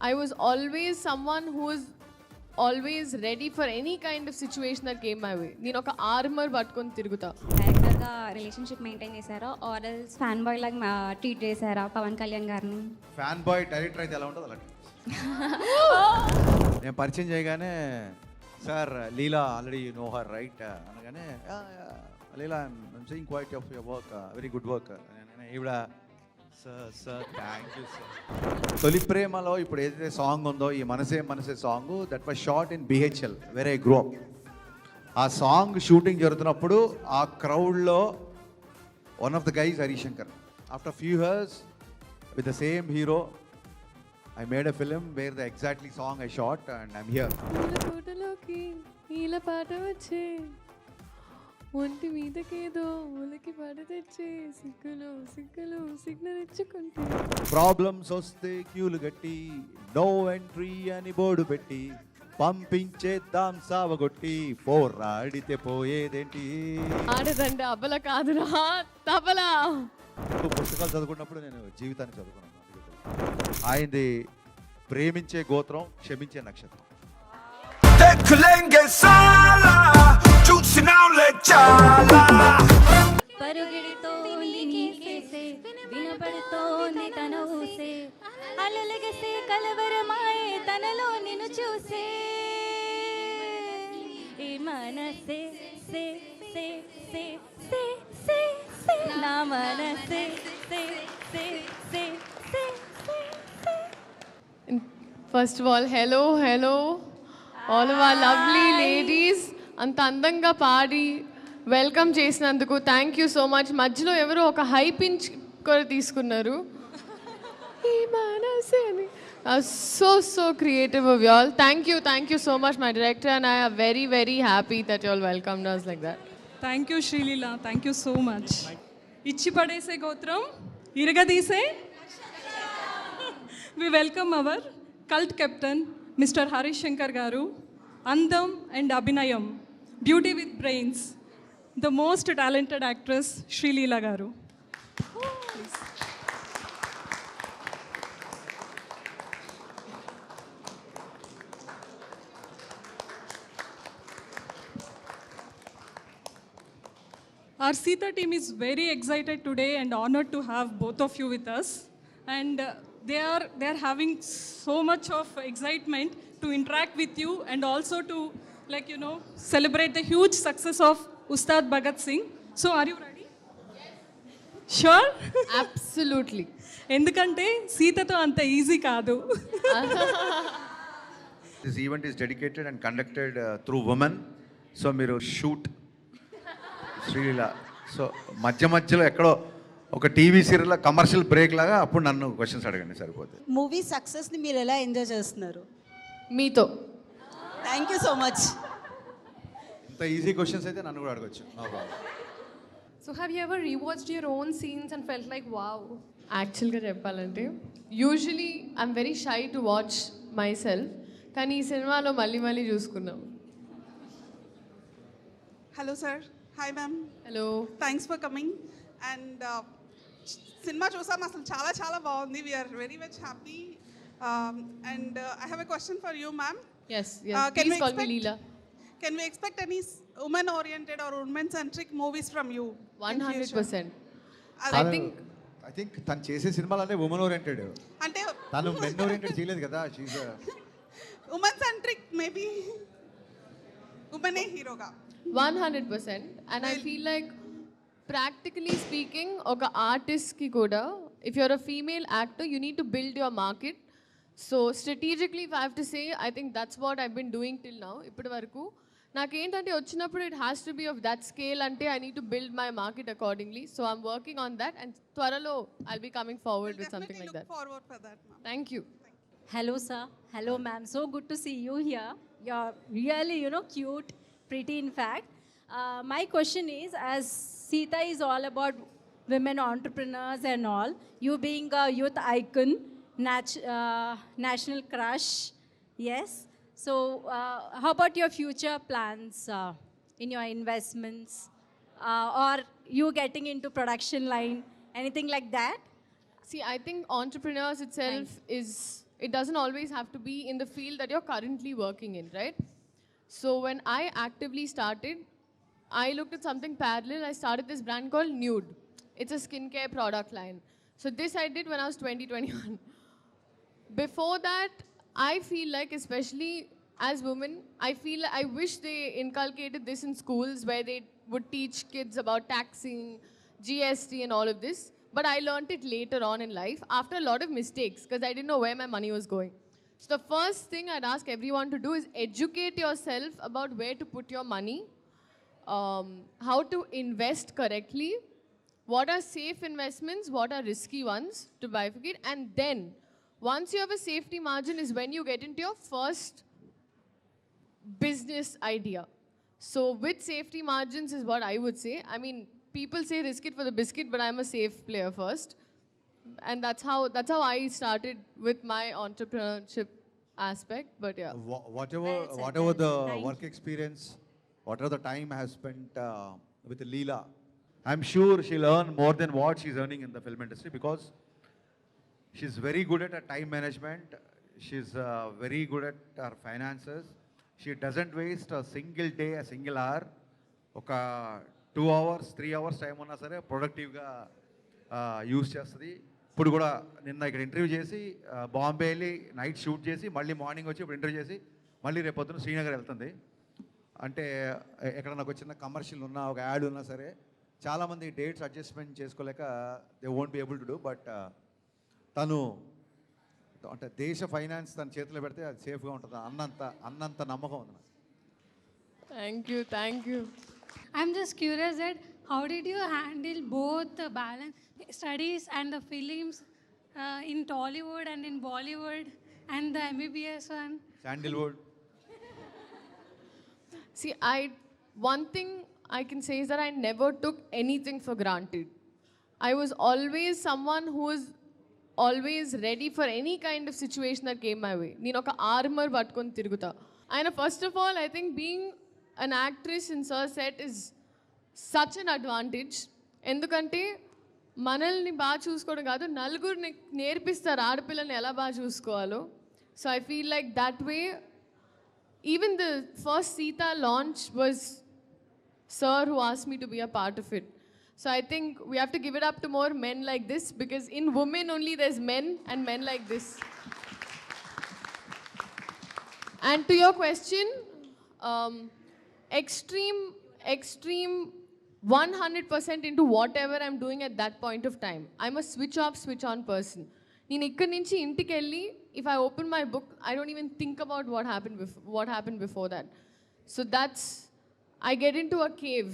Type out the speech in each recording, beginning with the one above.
I was always someone who was always ready for any kind of situation that came my way. నేను ఒక armour పట్టుకొని తిరుగుతా. డైరెక్టర్గా relationship maintain చేశారా or else fan boy లాగా treat చేశారా పవన్ కళ్యాణ్ గారిని? ఫ్యాన్ బాయ్ డైరెక్టర్ అయితే ఎలా ఉంటుంది అలాంటి నేను పరిచయం చేయగానే sir Leela already you know her right అనగానే Leela I'm seeing quite of your work very good work ఈవిడ సార్ థ్యాంక్ యూ సార్. తొలి ప్రేమలో ఇప్పుడు ఏదైతే సాంగ్ ఉందో ఈ మనసే మనసే song that was shot in BHL where grow. ఆ సాంగ్ షూటింగ్ జరుగుతున్నప్పుడు ఆ క్రౌడ్లో one of the guys Harishankar. After few years with the same hero I made a film where the exactly song I shot and I'm here. ఫోటోలోకి ఇలా పాట వచ్చే ఒంటి మీదకేదో ఉలకి పాట తెచ్చే సిగ్గులు సిగ్గులు సిగ్నల్ ఇచ్చుకుంటే ప్రాబ్లమ్స్ వస్తే క్యూలు గట్టి నో ఎంట్రీ అని బోర్డు పెట్టి పంపించేద్దాం సావగొట్టి పోరాడితే పోయేదేంటి. ఆడదండి అబల కాదురా తబలా. పుస్తకాలు చదువుకున్నప్పుడు నేను జీవితాన్ని చదువుకున్నాను. ఆయనది ప్రేమించే గోత్రం క్షమించే నక్షత్రం. పరుగెడుతోంది నీకేసే వినపడుతోంది తన ఊసే అలలగసే కలవరమాయే తనలో నిన్ను చూసే ఈ మనసే సే సే సే సే సే సే నా మనసే సే సే సే సే. First of all hello all of our lovely ladies. అంత అందంగా పాడి వెల్కమ్ చేసినందుకు థ్యాంక్ యూ సో మచ్. మధ్యలో ఎవరో ఒక హై పించ్ కూడా తీసుకున్నారు. So creative of you all. Thank you so much my director and I are very very happy that you all welcomed us like that. Thank you Sreeleela, thank you so much. ఇచ్చి పడేసే గోత్రం ఇరగదీసే we welcome our cult captain mister Harish Shankar garu. అందం and అభినయం, beauty with brains, the most talented actress Sreeleela garu. Our Sita team is very excited today and honored to have both of you with us. And they are having so much of excitement to interact with you and also to, like, you know, celebrate the huge success of Ustad Bhagat Singh. So are you ready? Sure? Absolutely. ఎందుకంటే సీతతో అంత easy కాదు. This event is dedicated and conducted through women. So మీరు shoot Sreeleela. So మధ్యలో ఎక్కడో ఒక TV serial commercial break లాగా అప్పుడు నన్ను క్వశ్చన్స్ అడగండి సరిపోతుంది. మూవీ సక్సెస్ని మీరు ఎలా ఎంజాయ్ చేస్తున్నారు? మీతో. Thank you so much. ఇంత ఈజీ క్వశ్చన్స్ అయితే నన్ను కూడా అడగచ్చు. So have you ever rewatched your own scenes and felt like wow? యాక్చువల్గా చెప్పాలంటే usually I'm very shy to watch my self, కానీ ఈ సినిమాలో మళ్ళీ చూసుకున్నాం. Hello, sir. Hi, ma'am. Hello. Thanks for coming. And cinema chusam asalu chala baagundi. We are very much happy. And I have a question for you, ma'am. Yes. Can Please we call me expect- Leela. Can we expect any woman-oriented or women-centric movies from you? in future? 100%. I I think తను చేసే సినిమాలనే women oriented. అంటే తను men oriented చేయలేదు కదా. woman-centric maybe. Woman హీరోగా 100%. And I feel like practically speaking ఒక ఆర్టిస్ట్కి కూడా if you're a female actor you need to build your market. So strategically if I have to say I think that's what I've been doing till now. ఇప్పటి వరకు నాకేంటంటే వచ్చినప్పుడు it has to be of that scale అంటే I need to build my market accordingly. So I'm working on that and త్వరలో I'll be coming forward with something like that. Look forward for that, ma'am. Thank you. Hello sir, hello ma'am, so good to see you here. You're really, you know, cute, pretty in fact. My question is, as Sita is all about women entrepreneurs and all, you being a youth icon, national crush, yes. So how about your future plans in your investments or you getting into production line, anything like that? See, I think entrepreneurs itself is It doesn't always have to be in the field that you're currently working in, right? So when I actively started, I looked at something parallel. I started this brand called Nude. It's a skincare product line. So this I did when I was 21. Before that, I feel like, especially as women, I wish they inculcated this in schools where they would teach kids about taxing, GST, and all of this. But I learned it later on in life after a lot of mistakes because I didn't know where my money was going. So the first thing I'd ask everyone to do is educate yourself about where to put your money, how to invest correctly, what are safe investments, what are risky ones to bifurcate, and then once you have a safety margin is when you get into your first business idea. So with safety margins is what I would say. I mean, people say risk it for the biscuit, but I'm a safe player first. And that's how I started with my entrepreneurship aspect. But yeah. Whatever Well said, whatever well the said. Thank work experience, whatever the time I have spent with Leela, I'm sure she'll earn more than what she's earning in the film industry because she's very good at her time management. She's very good at her finances. She doesn't waste a single day, a single hour. ఒక 2 hours, 3 hours time ఉన్నా సరే ప్రొడక్టివ్గా use చేస్తుంది. ఇప్పుడు కూడా నిన్న ఇక్కడ interview చేసి బాంబే వెళ్ళి నైట్ షూట్ చేసి మళ్ళీ మార్నింగ్ వచ్చి ఇప్పుడు ఇంటర్వ్యూ చేసి మళ్ళీ రేపు పొద్దున్న శ్రీనగర్ వెళ్తుంది. అంటే ఎక్కడ నాకు చిన్న కమర్షియల్ ఉన్నా ఒక యాడ్ ఉన్నా సరే చాలామంది డేట్స్ అడ్జస్ట్మెంట్ చేసుకోలేక they won't be able to do. But తను అంటే దేశ ఫైనాన్స్ తన చేతిలో పెడితే అది సేఫ్గా ఉంటుంది అన్నంత నమ్మకం ఉంది నాకు. Thank you. I'm just curious that how did you handle both the balance studies and the films in Tollywood and in Bollywood and the MBBS one? Sandalwood See, one thing I can say is that I never took anything for granted. I was always someone who was always ready for any kind of situation that came my way. నేను ఒక armour పట్టుకొని తిరుగుతా. And first of all, I think being an actress in Sir set is such an advantage. ఎందుకంటే మనల్ని బాగా చూసుకోవడం కాదు, నలుగురిని నేర్పిస్తారు ఆడపిల్లని ఎలా బాగా చూసుకోవాలో. So I feel like that way even the first Sita launch was Sir who asked me to be a part of it. So I think we have to give it up to more men like this because in women only there's men and men like this. And to your question, extreme 100% into whatever I'm doing at that point of time. I'm a switch off, switch on person. నేను ఇక్కడి నుంచి ఇంటికి వెళ్ళి if I open my book, I don't even think about what happened before that. So I get into a cave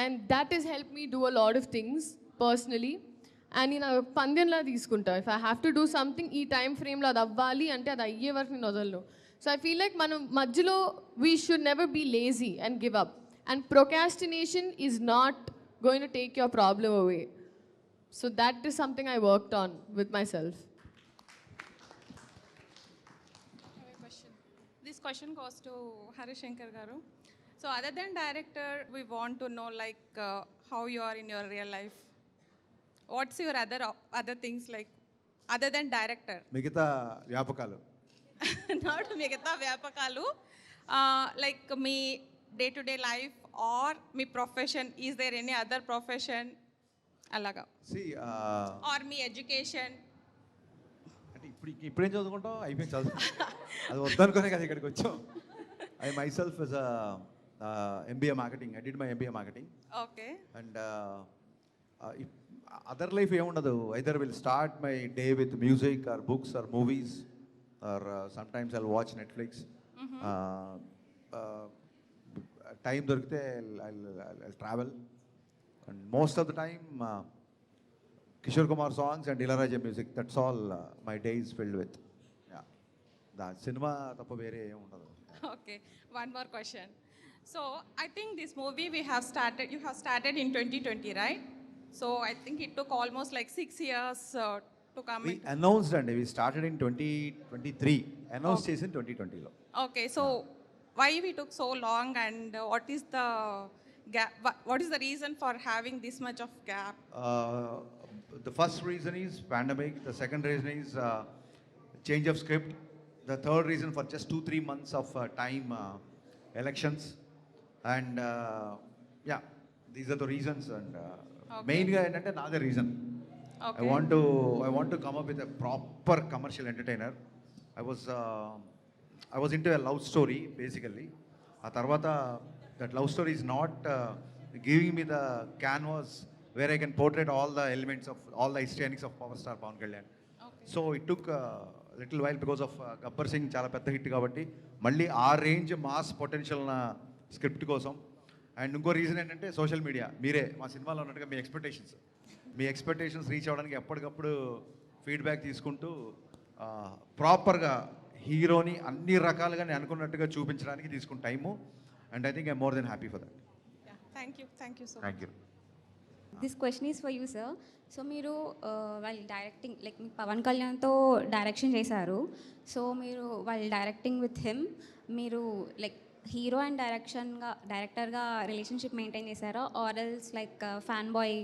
and that has helped me do a lot of things personally. And నేను పందెంలా తీసుకుంటా. If I have to do something ఈ time ఫ్రేమ్లో అది అవ్వాలి అంటే అది అయ్యే వరకు నేను వదలను. So I feel like మనం మధ్యలో we should never be lazy and give up. And procrastination is not going to take your problem away. So that is something I worked on with myself. This question goes to Harishankar Garu. So other than director, we want to know like how you are in your real life. What's your other things like other than director? మిగతా వ్యాపకాలు Not మిగతా వ్యాపకాలు like me day-to-day life or me profession. Is there any other profession? అలాగా C or me education? అంటే ఇప్పుడేం చదువుకుంటాం అయిపోయింది చదువు అది వద్దనుకునే కదా ఇక్కడికి వచ్చాం. I myself is MBA marketing. I did my MBA marketing. Okay. And other life ఏముండదు. Either will start my day with music or books or movies or sometimes I watch Netflix. Time దొరికితే I travel and most of the time Kishore Kumar songs and Ilaiyaraaja music. That's all my day is filled with. సినిమా తప్ప వేరే ఏమి ఉండదు. Okay, one more question. So I think this movie you have started in 2020, right? So I think it took almost like 6 years to come We in. announced and we started in 2023. Announced చేసి 2020లో. Okay, so why we took so long and what is the gap? What is the reason for having this much of gap? The first reason is pandemic. The second reason is change of script. The third reason for just 2-3 months of time, elections. And yeah, these are the reasons. And mainగా ఏంటంటే నాదే reason. Okay. I want to come up with a proper commercial entertainer. I was into a love story basically. ఆ తర్వాత that love story is not giving me the canvas where I can portray all the elements of all the histrionics of power star Pawan Kalyan. So it took a little while because of Gabbar Singh చాలా పెద్ద hit కాబట్టి మళ్ళీ ఆ range mass potential ఉన్న script కోసం. And ఇంకో reason ఏంటంటే social media. మీరే మా సినిమాలో ఉన్నట్టుగా మీ ఎక్స్పెక్టేషన్స్ రీచ్ అవ్వడానికి ఎప్పటికప్పుడు ఫీడ్బ్యాక్ తీసుకుంటూ ప్రాపర్గా హీరోని అన్ని రకాలుగా నేను అనుకున్నట్టుగా చూపించడానికి తీసుకున్న time. And I think I more than happy for that. Thank you so much. Thank you. This question is for you sir. So మీరు వాళ్ళు డైరెక్టింగ్ లైక్ మీ పవన్ కళ్యాణ్తో డైరెక్షన్ చేశారు. సో మీరు వాళ్ళు డైరెక్టింగ్ విత్ హిమ్ మీరు లైక్ హీరో అండ్ డైరెక్టర్గా relationship maintain చేశారా or else like fan boy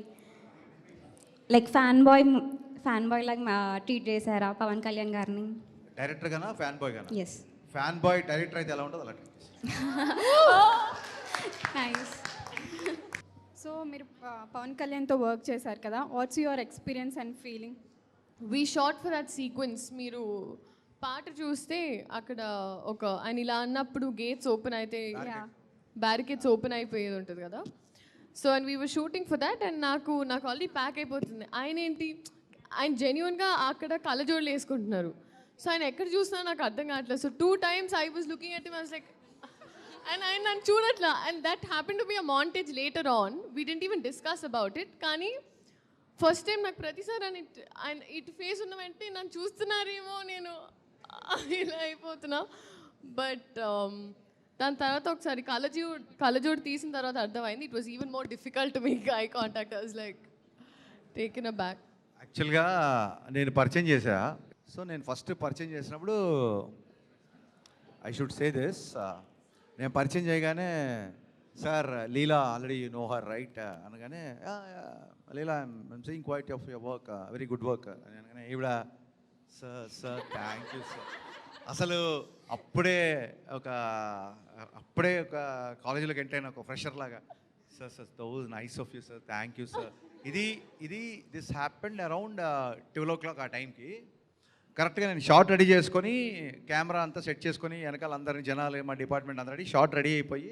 లాగా ట్రీట్ చేశారా పవన్ కళ్యాణ్ గారిని? డైరెక్టర్ గానా ఫ్యాన్ బాయ్ గానా? ఎస్. ఫ్యాన్ బాయ్ డైరెక్టర్ అయితే ఎలా ఉంటుంది అలా. నైస్. సో మీరు పవన్ కళ్యాణ్తో వర్క్ చేశారు కదా, what's your experience and feeling? We short for that sequence. మీరు పాట చూస్తే అక్కడ ఆయన ఇలా అన్నప్పుడు గేట్స్ ఓపెన్ అయితే బ్యారికేడ్స్ ఓపెన్ అయిపోయేది ఉంటుంది కదా. So and we were shooting for that. And నాకు ఆల్రెడీ ప్యాక్ అయిపోతుంది. ఆయన జెన్యున్గా అక్కడ కళ్ళజోడులు వేసుకుంటున్నారు. సో ఆయన ఎక్కడ చూసినా నాకు అర్థం కావట్లేదు. So 2 times I was looking at him, I was like, and ఆయన నన్ను చూడట్లా. And that happen to be a montage later on. We didn't even discuss about it. కానీ ఫస్ట్ టైం నాకు ప్రతిసారి ఆయన ఇటు ఫేస్ ఉన్న వెంటనే నన్ను చూస్తున్నారేమో నేను ఇలా అయిపోతున్నా. బట్ దాని తర్వాత ఒకసారి కళ్ళజోడు తీసిన తర్వాత అర్థమైంది. It was even more difficult to make eye contact. I was like taken a back. యాక్చువల్గా నేను పరిచయం చేశా. సో నేను ఫస్ట్ పరిచయం చేసినప్పుడు ఐ షుడ్ సే దిస్. నేను పరిచయం చేయగానే sir Leela already you know her right అనగానే Leela I'm seeing quite of your work, very good work అనగానే ఈవిడ సార్ థ్యాంక్ యూ సార్. అసలు అప్పుడే ఒక కాలేజీలోకి ఎంటర్ అయిన ఒక ఫ్రెషర్ లాగా sir those nice of you sir, thank you sir. This happened around 12 o'clock ఆ టైంకి. కరెక్ట్గా నేను షార్ట్ రెడీ చేసుకొని కెమెరా అంతా సెట్ చేసుకొని వెనకాల అందరిని జనాలు మా డిపార్ట్మెంట్ అందరూ షార్ట్ రెడీ అయిపోయి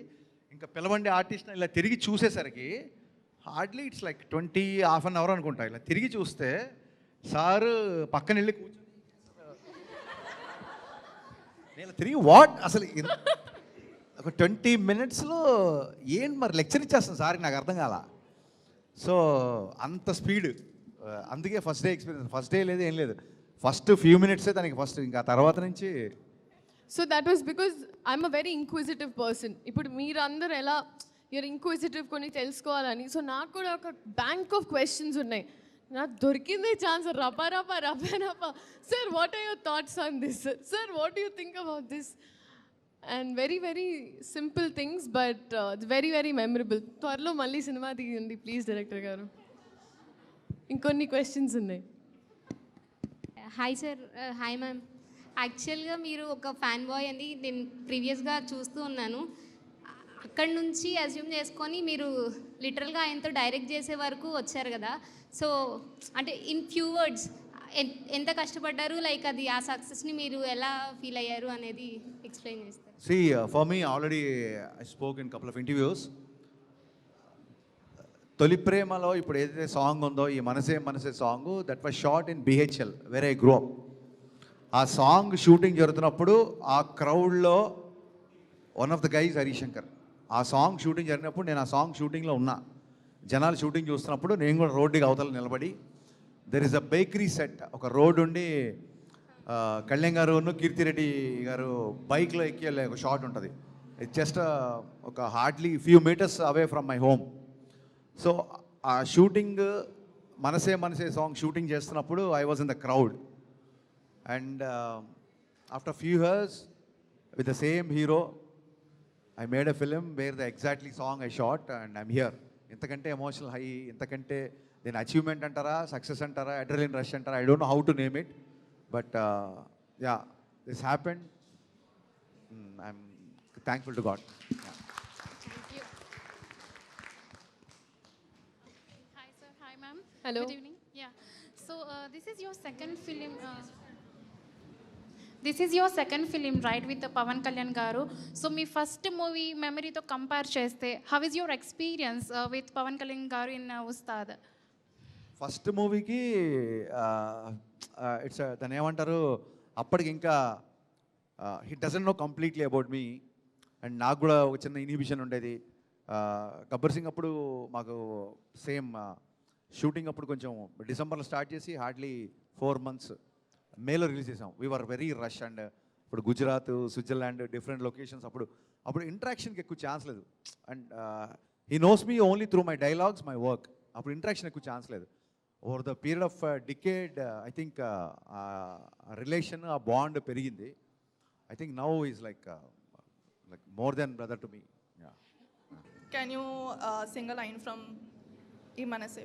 ఇంకా పిలవండి ఆర్టిస్ట్ ఇలా తిరిగి చూసేసరికి hardly it's like 20 half an hour అనుకుంటా. ఇలా తిరిగి చూస్తే సారు పక్కన వెళ్ళి కూర్చొని నేను తిరిగి వాట్ అసలు ఒక 20 minutesలో ఏంటి మరి లెక్చర్ ఇచ్చేస్తాను సార్, నాకు అర్థం కాల. సో అంత స్పీడ్. అందుకే first day experience. First day లేదు ఏం లేదు, ఫస్ట్ ఫ్యూ మినిట్సే దానికి ఫస్ట్. ఇంకా తర్వాత నుంచి so that was because I'm a very inquisitive person. ఇప్పుడు మీరందరూ ఎలా యూర్ ఇంక్విజిటివ్ కొన్ని తెలుసుకోవాలని. సో నాకు కూడా ఒక బ్యాంక్ ఆఫ్ క్వశ్చన్స్ ఉన్నాయి. నాకు దొరికిందే ఛాన్స్. రపా sir what are your thoughts on this, sir what you think about this. And very very simple things but very very memorable. త్వరలో మళ్ళీ సినిమా తీయండి ప్లీజ్ డైరెక్టర్ గారు. ఇంకొన్ని క్వశ్చన్స్ ఉన్నాయి. Hi sir. Hi ma'am. యాక్చువల్గా మీరు ఒక ఫ్యాన్ బాయ్ అని నేను ప్రీవియస్గా చూస్తూ ఉన్నాను. అక్కడి నుంచి అజ్యూమ్ చేసుకొని మీరు లిటరల్గా ఆయనతో డైరెక్ట్ చేసే వరకు వచ్చారు కదా. సో అంటే ఇన్ ఫ్యూ వర్డ్స్ ఎంత కష్టపడ్డారు, లైక్ అది ఆ సక్సెస్ని మీరు ఎలా ఫీల్ అయ్యారు అనేది ఎక్స్ప్లెయిన్ చేస్తారు. See, for me, already I spoke in a couple of interviews. తొలి ప్రేమలో ఇప్పుడు ఏదైతే సాంగ్ ఉందో ఈ మనసే song, that was shot in BHL where I grow up. ఆ సాంగ్ షూటింగ్ జరుగుతున్నప్పుడు ఆ క్రౌడ్లో one of the guys Harishankar. ఆ సాంగ్ షూటింగ్ జరిగినప్పుడు నేను ఆ సాంగ్ షూటింగ్లో ఉన్నా. జనాలు షూటింగ్ చూస్తున్నప్పుడు నేను కూడా రోడ్డుకి అవతల నిలబడి there is a bakery set. ఒక రోడ్ ఉండి కళ్యాణ్ గారు కీర్తిరెడ్డి గారు బైక్లో ఎక్కి వెళ్ళే ఒక షాట్ ఉంటుంది. ఇట్స్ జస్ట్ ఒక hardly few meters away from my home. So ఆ షూటింగ్ మనసే సాంగ్ షూటింగ్ చేస్తున్నప్పుడు I was in the crowd. And after few years with the same hero I made a film where the exactly song I shot and I'm here. ఇంతకంటే emotional high, ఇంతకంటే దీని achievement అంటారా, success అంటారా, adrenaline rush అంటారా, I don't know how to name it. But yeah, this happened. I'm thankful to God. Yeah. Hi, sir. Hi, ma'am. Hello. Good evening. Yeah. So, this is your second film. This is your second film, right, with Pavan Kalyan garu. So, మీ first movie మెమరీతో compare చేస్తే how is your experience with Pavan Kalyan garu in Ustaad? First మూవీకి it's దాన్ని ఏమంటారు, అప్పటికి ఇంకా he doesn't know completely about me. And నాకు కూడా ఒక చిన్న ఇన్హిబిషన్ ఉండేది. గబ్బర్ సింగ్ అప్పుడు మాకు సేమ్ షూటింగ్ అప్పుడు కొంచెం డిసెంబర్లో స్టార్ట్ చేసి హార్డ్లీ 4 months మేలో రిలీజ్ చేసాం. We're very rush. అండ్ ఇప్పుడు గుజరాత్, స్విట్జర్లాండ్, డిఫరెంట్ లొకేషన్స్. అప్పుడు ఇంటరాక్షన్కి ఎక్కువ ఛాన్స్ లేదు. And he knows me only through my dialogues, my work. అప్పుడు ఇంటరాక్షన్ ఎక్కువ ఛాన్స్ లేదు. Over the period of decade I think relation, ఆ బాండ్ పెరిగింది. I think now is like more than brother to me. Can you sing a line from Imanase?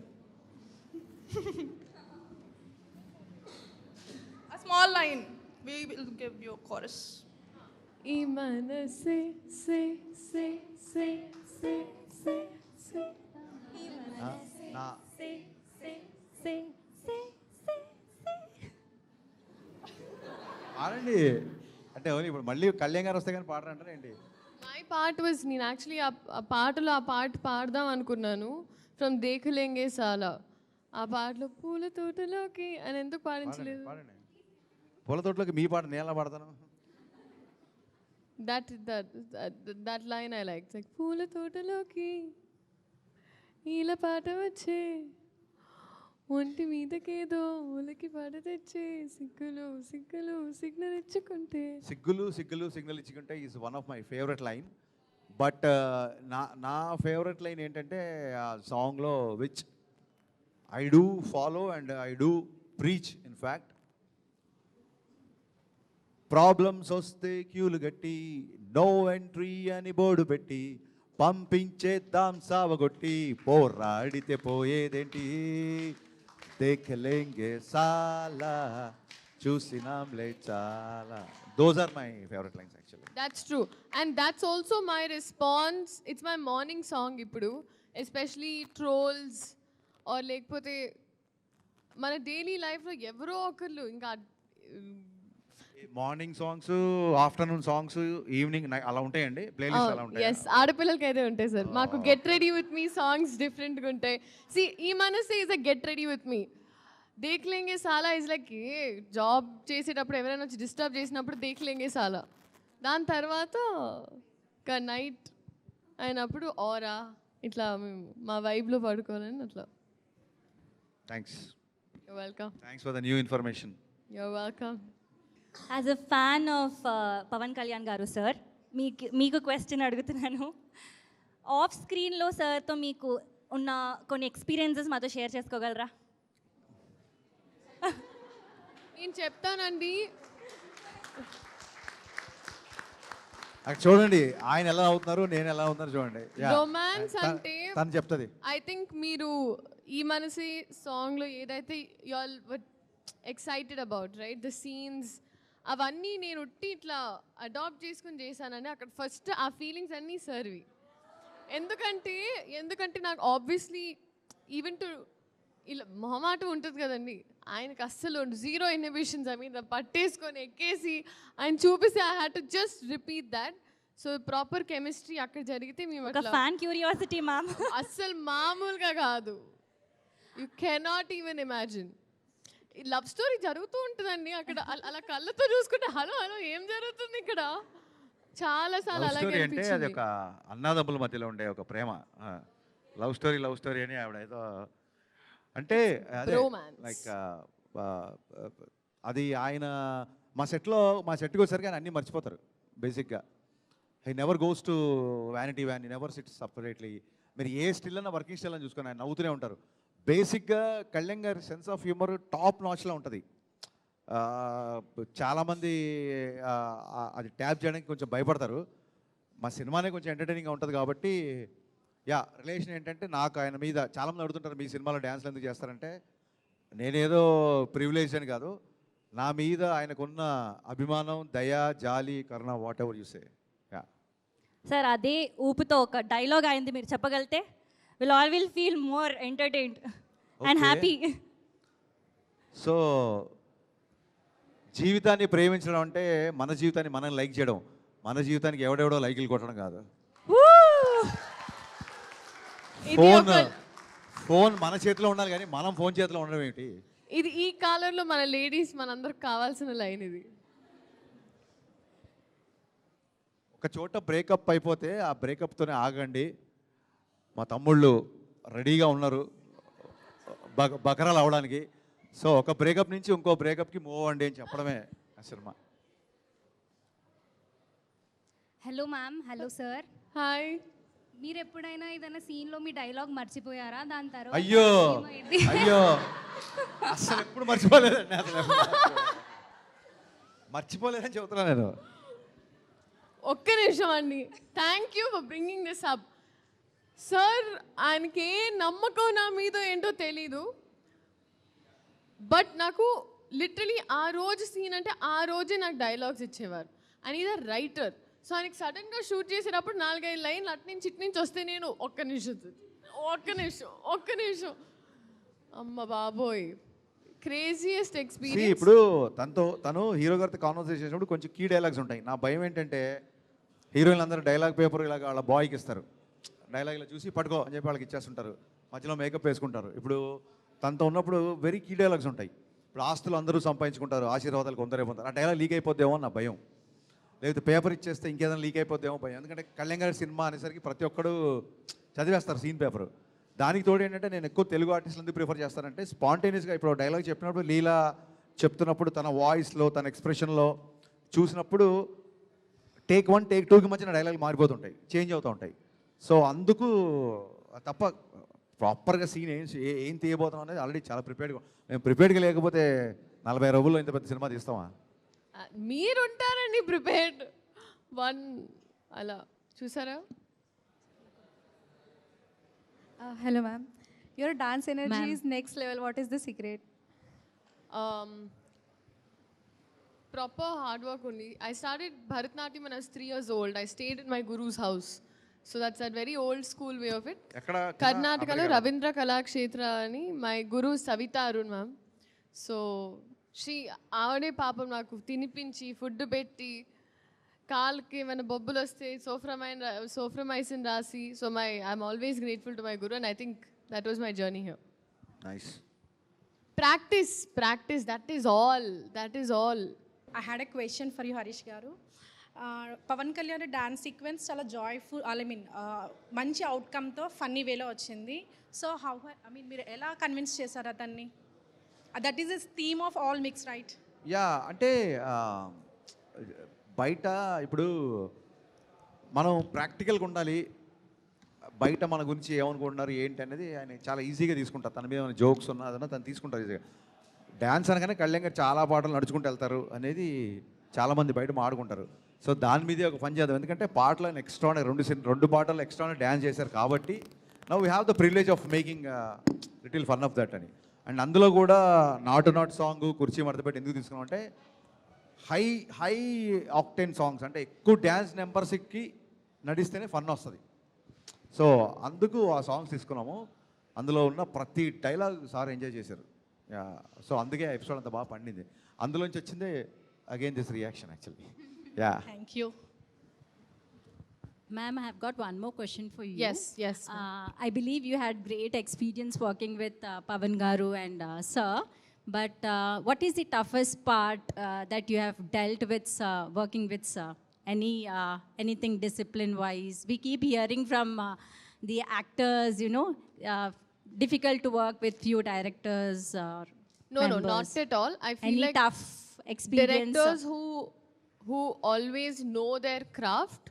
A small line. We will give you a chorus. Imanase, say, say, say, say, say, say. నా Say, say, say, say, say, say. ఆడండి అంటే only ఇప్పుడు మళ్ళీ కళ్యాణ్ గారు వస్తే కానీ పాడరంటారా ఏంటి? My part was, నేను యాక్చువల్లీ ఆ పాటలో ఆ పాట పాడదాం అనుకున్నాను, ఫ్రమ్ దేఖలేంగే సాలా. ఆ పాటలో పూల తోటలోకి అని ఎందుకు పాడించలేదు? పాడండి. పూల తోటలోకి మీ పాట నేను ఎలా పాడతాను? That line I like. Like పూల తోటలోకి ఈల పాట వచ్చే, ఒంటి మీదకేదో ఒలకి పాట తెచ్చే, సిగ్గులు సిగ్గులు సిగ్నల్ ఇచ్చుకుంటే. సిగ్గులు సిగ్గులు సిగ్నల్ ఇచ్చుకుంటే is one of my favourite line. But నా ఫేవరెట్ లైన్ ఏంటంటే ఆ సాంగ్లో, which I do follow and I do preach. In fact, problems వస్తే క్యూలు గట్టి, నో ఎంట్రీ అని బోర్డు పెట్టి, పంపించేద్దాం సావగొట్టి, పోరాడితే పోయేదేంటి, దేఖలేంగే సాలా, చూసినాంలే చాలా. Those are my favourite lines actually. That's true. And that's also my response. It's my morning song ఇప్పుడు, especially trolls or లేకపోతే మన డైలీ లైఫ్లో ఎవరో ఒకళ్ళు ఇంకా morning songs, afternoon songs, evening అలా ఉంటాయండి, ప్లేలిస్ట్ అలా ఉంటాయి. ఎస్, ఆడపిల్లలకి అయితే ఉంటాయి సార్. మాకు get ready with me songs డిఫరెంట్గా ఉంటాయి. సి, ఈ మనసే is a get ready with me. Dekhlenge Saala is like A job చేసేటప్పుడు ఎవరైనా వచ్చి డిస్టర్బ్ చేసినప్పుడు దేఖ్లేంగే సాలా. దాని తర్వాత ఒక నైట్ అయినప్పుడు ఆరా ఇట్లా మేము మా వైబ్లో పడుకోవాలని అట్లా. Thanks. You're welcome. Thanks for the new information. You're welcome. As a fan of Pavan Kalyan garu sir, మీకు క్వశ్చన్ అడుగుతున్నాను. ఆఫ్ స్క్రీన్లో సార్తో మీకు ఉన్న కొన్ని ఎక్స్పీరియన్సెస్ మాతో షేర్ చేసుకోగలరా? నేను చెప్తానండి. చూడండి ఆయన ఎలా అవుతున్నారు, నేను ఎలా అవుతున్నారు చూడండి. రొమాన్స్ అంటే తను చెప్తుంది. ఐ థింక్ మీరు ఈ మనసి సాంగ్లో ఏదైతే you all were excited about, right, the scenes, అవన్నీ నేను ఉట్టి ఇట్లా అడాప్ట్ చేసుకుని చేశానని అక్కడ ఫస్ట్ ఆ ఫీలింగ్స్ అన్నీ సర్వి. ఎందుకంటే నాకు ఆబ్వియస్లీ ఈవెన్ టు ఇలా మొహమాట ఉంటుంది కదండి, ఆయనకు అస్సలు జీరో ఇన్హిబిషన్స్. ఐ మీన్ పట్టేసుకొని ఎక్కేసి ఆయన చూపిస్తే I had to just repeat that. So proper chemistry అక్కడ జరిగితే మేము ఫ్యాన్ క్యూరియాసిటీ మ్యామ్ అస్సలు మామూలుగా కాదు. You cannot even imagine. Love story జరుగుతూ ఉంటుందండి అక్కడ, అలా కళ్ళతో చూసుకుంటే హలో హలో ఏం జరుగుతుంది ఇక్కడ, చాలా సార్లు అలాగే అంటే అది అనిపించింది. ఒక అన్నదమ్ముల మధ్యలో ఉండే ఒక ప్రేమ. లవ్ స్టోరీ అని ఆవిడ ఏదో అంటే అదే లైక్ అది ఆయన మా సెట్కి వచ్చేసరికి ఆయన అన్నీ మర్చిపోతారు బేసిక్గా. He never goes to vanity van, he never sits separately. మీరు ఏ స్టిల్ అన్న వర్కింగ్ స్టిల్ అని చూసుకొని ఆయన నవ్వుతూనే ఉంటారు. బేసిక్గా కళ్యాణ్ గారి సెన్స్ ఆఫ్ హ్యూమర్ టాప్ నాచ్లో ఉంటుంది. చాలామంది అది ట్యాప్ చేయడానికి కొంచెం భయపడతారు. మా సినిమానే కొంచెం ఎంటర్టైనింగ్గా ఉంటుంది కాబట్టి యా. రిలేషన్ ఏంటంటే నాకు ఆయన మీద చాలామంది అడుగుతుంటారు మీ సినిమాలో డ్యాన్స్లు ఎందుకు చేస్తారంటే, నేనేదో ప్రివిలేజ్ అని కాదు, నా మీద ఆయనకున్న అభిమానం, దయ, జాలి, కరుణ, whatever you say. Yeah. Sir అదే ఊపుతో ఒక డైలాగ్ అయింది మీరు చెప్పగలితే will all will feel more entertained and Okay. Happy. So జీవితాన్ని ప్రేమించడం అంటే మన జీవితాన్ని మనం లైక్ చేయడం, మన జీవితానికి ఎవడెవడో లైకులు కొట్టడం కాదు. ఫోన్ మన చేతిలో ఉండాలి కానీ మనం ఫోన్ చేతిలో ఉండడం ఏంటి? ఇది ఈ కాలంలో మన లేడీస్ మనందరికి కావాల్సిన లైన్ ఇది. ఒక చోట బ్రేకప్ అయిపోతే ఆ బ్రేకప్తోనే ఆగండి, మా తమ్ముళ్ళు రెడీగా ఉన్నారు బకరాలు అవడానికి. సో ఒక బ్రేకప్ నుంచి ఇంకో బ్రేకప్కి మూవ్ అవ్వండి అని చెప్పడమే ఆ cinema. Hello ma'am. Hello sir. Hi. మీరు ఎప్పుడైనా ఏదైనా సీన్లో మీ డైలాగ్ మర్చిపోయారా? దాని తర్వాత అయ్యో ఏమైంది? అయ్యో అసలు ఎప్పుడు మర్చిపోలేదండి, అసలు మర్చిపోలేదని చెబుతున్నా నేను. ఒక్క నిమిషం అండి. Thank you for bringing this up. Sir ఆయనకి ఏ నమ్మకం నా మీద ఏంటో తెలీదు, బట్ నాకు లిటరలీ ఆ రోజు సీన్ అంటే ఆ రోజే నాకు డైలాగ్స్ ఇచ్చేవారు. And is a writer. So ఆయనకి సడన్గా షూట్ చేసేటప్పుడు 4-5 లైన్లు అటు నుంచి ఇటు నుంచి వస్తే నేను ఒక్క నిమిషం అమ్మ బాబోయ్, క్రేజియస్ట్ ఎక్స్పీరియన్స్. ఇప్పుడు తను హీరో గారితో కాన్వర్సేషన్ చేసినప్పుడు కొంచెం కీ డైలాగ్స్ ఉంటాయి. నా భయం ఏంటంటే హీరోయిన్లు అందరూ డైలాగ్ పేపర్ ఇలాగ వాళ్ళ బాయ్కి ఇస్తారు, డైలాగ్ ఇలా చూసి పట్టుకో అని చెప్పి వాళ్ళకి ఇచ్చేస్తుంటారు, మధ్యలో మేకప్ వేసుకుంటారు. ఇప్పుడు తనతో ఉన్నప్పుడు వెరీ కీ డైలాగ్స్ ఉంటాయి. ఇప్పుడు ఆస్తులు అందరూ సంపాదించుకుంటారు, ఆశీర్వాదాలు కొందరే పొందారు. ఆ డైలాగ్ లీక్ అయిపోద్దేమో నా భయం, లేకపోతే పేపర్ ఇచ్చేస్తే ఇంకేదైనా లీక్ అయిపోద్దేమో భయం. ఎందుకంటే కళ్యాణ్ గారి సినిమా అనేసరికి ప్రతి ఒక్కడు చదివేస్తారు సీన్ పేపరు. దానికి తోడు ఏంటంటే నేను ఎక్కువ తెలుగు ఆర్టిస్టులు ఎందుకు ప్రిఫర్ చేస్తానంటే స్పాంటేనియస్గా ఇప్పుడు డైలాగ్ చెప్పినప్పుడు లీలా చెప్తున్నప్పుడు తన వాయిస్లో తన ఎక్స్ప్రెషన్లో చూసినప్పుడు టేక్ 1 టేక్ 2కి మధ్యన డైలాగ్ మారిపోతుంటాయి, చేంజ్ అవుతూ ఉంటాయి. సో అందుకు తప్ప ప్రాపర్గా సీన్ ఏం తీయబోతున్నాం అనేది ఆల్రెడీ చాలా ప్రిపేర్డ్గా. మేము ప్రిపేర్డ్గా లేకపోతే 40 రోజుల్లో ఇంత పెద్ద సినిమా తీస్తామా? మీరుంటారండి ప్రిపేర్డ్. అలా చూసారా? Hello, ma'am. Your dance energy is next level. What is the secret? Proper hard work only. I started Bharatanatyam when I was 3 years old. I stayed in my guru's house. So that's a very old school way of it. Karnataka lo Ravindra Kalakshetra ani my guru Savita Arun ma'am. So she avade papam naku tinipinchi food petti కాల్కి ఏమైనా బొబ్బులు వస్తే Soframycin రాసి. So I'm always grateful to my guru and I think that was my journey here. Nice. Practice that is all. I had a question for you, Harish garu. Pavan Kalyan dance sequence చాలా joyful, మంచి అవుట్కమ్తో funny వేలో వచ్చింది. So మీరు ఎలా convince చేశారు అతన్ని? That is the theme of all mix, right? Yeah, అంటే బయట ఇప్పుడు మనం ప్రాక్టికల్గా ఉండాలి. బయట మన గురించి ఏమనుకుంటున్నారు ఏంటి అనేది ఆయన చాలా ఈజీగా తీసుకుంటారు. తన మీద జోక్స్ ఉన్నదన్నా తను తీసుకుంటారు ఈజీగా. డ్యాన్స్ అనగానే కళ్యాణ్ గారు చాలా పాటలు నడుచుకుంటూ వెళ్తారు అనేది చాలామంది బయట మాడుకుంటారు. సో దాని మీదే ఒక పని చేద్దాం. ఎందుకంటే పాటలు ఎక్స్ట్రా 2 పాటలు ఎక్స్ట్రా డ్యాన్స్ చేశారు కాబట్టి now we have the privilege of making little fun of that అని. అండ్ అందులో కూడా నాట్ సాంగ్ కుర్చీ మడతపెట్టి ఎందుకు తీసుకున్నాం అంటే హై ఆక్టేన్ సాంగ్స్, అంటే ఎక్కువ డ్యాన్స్ నెంబర్స్కి నడిస్తేనే ఫన్ వస్తుంది. సో అందుకు ఆ సాంగ్స్ తీసుకున్నాము. అందులో ఉన్న ప్రతి డైలాగ్ సార్ ఎంజాయ్ చేశారు. సో అందుకే ఎపిసోడ్ అంత బాగా పండింది. అందులోంచి వచ్చిందే again this reaction actually. Yeah, thank you. Ma'am, I have got one more question for you. Yes. I believe you had great experience working with Pavan Garu and Sir. But what is the toughest part that you have dealt with working with Sir? Anything discipline-wise? We keep hearing from the actors, difficult to work with few directors or No, members. not at all. I feel Any like tough experience? directors who always know their craft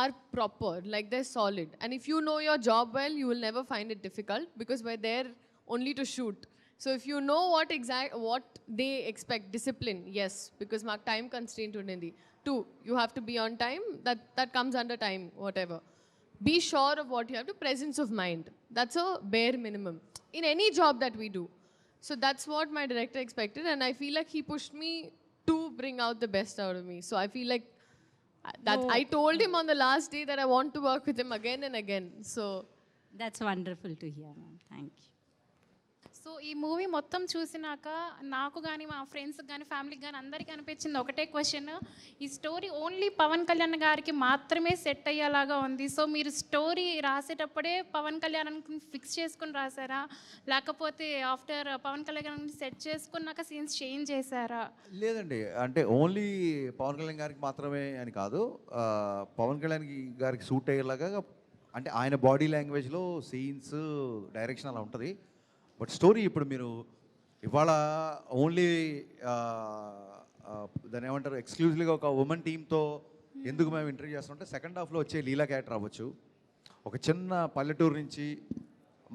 are proper, like they're solid. And if you know your job well, you will never find it difficult because we're there only to shoot. So if you know what they expect, discipline, yes, because mark time constraint undi. 2, you have to be on time. That comes under time, whatever. Be sure of what you have to. Presence of mind. That's a bare minimum in any job that we do. So that's what my director expected, and I feel like he pushed me to bring out the best out of me. So I feel like that No. I told him on the last day that I want to work with him again and again. So That's wonderful to hear, ma'am. Thank you. So ఈ movie మొత్తం చూసినాక నాకు కానీ మా ఫ్రెండ్స్కి కానీ ఫ్యామిలీకి కానీ అందరికీ అనిపించింది ఒకటే క్వశ్చన్, ఈ స్టోరీ ఓన్లీ పవన్ కళ్యాణ్ గారికి మాత్రమే సెట్ అయ్యేలాగా ఉంది. సో మీరు స్టోరీ రాసేటప్పుడే పవన్ కళ్యాణ్ ఫిక్స్ చేసుకుని రాసారా, లేకపోతే ఆఫ్టర్ పవన్ కళ్యాణ్ సెట్ చేసుకున్నాక సీన్స్ చేంజ్ చేశారా? లేదండి, అంటే ఓన్లీ పవన్ కళ్యాణ్ గారికి మాత్రమే అని కాదు, పవన్ కళ్యాణ్ గారికి సూట్ అయ్యేలాగా అంటే ఆయన బాడీ లాంగ్వేజ్లో సీన్స్ డైరెక్షన్ అలా ఉంటుంది. బట్ స్టోరీ ఇప్పుడు మీరు ఇవాళ ఓన్లీ దాన్ని ఏమంటారు ఎక్స్క్లూజివ్గా ఒక ఉమెన్ టీంతో ఎందుకు మేము ఇంటర్వ్యూ చేస్తామంటే సెకండ్ హాఫ్లో వచ్చే లీలా క్యారెక్టర్ అవ్వచ్చు. ఒక చిన్న పల్లెటూరు నుంచి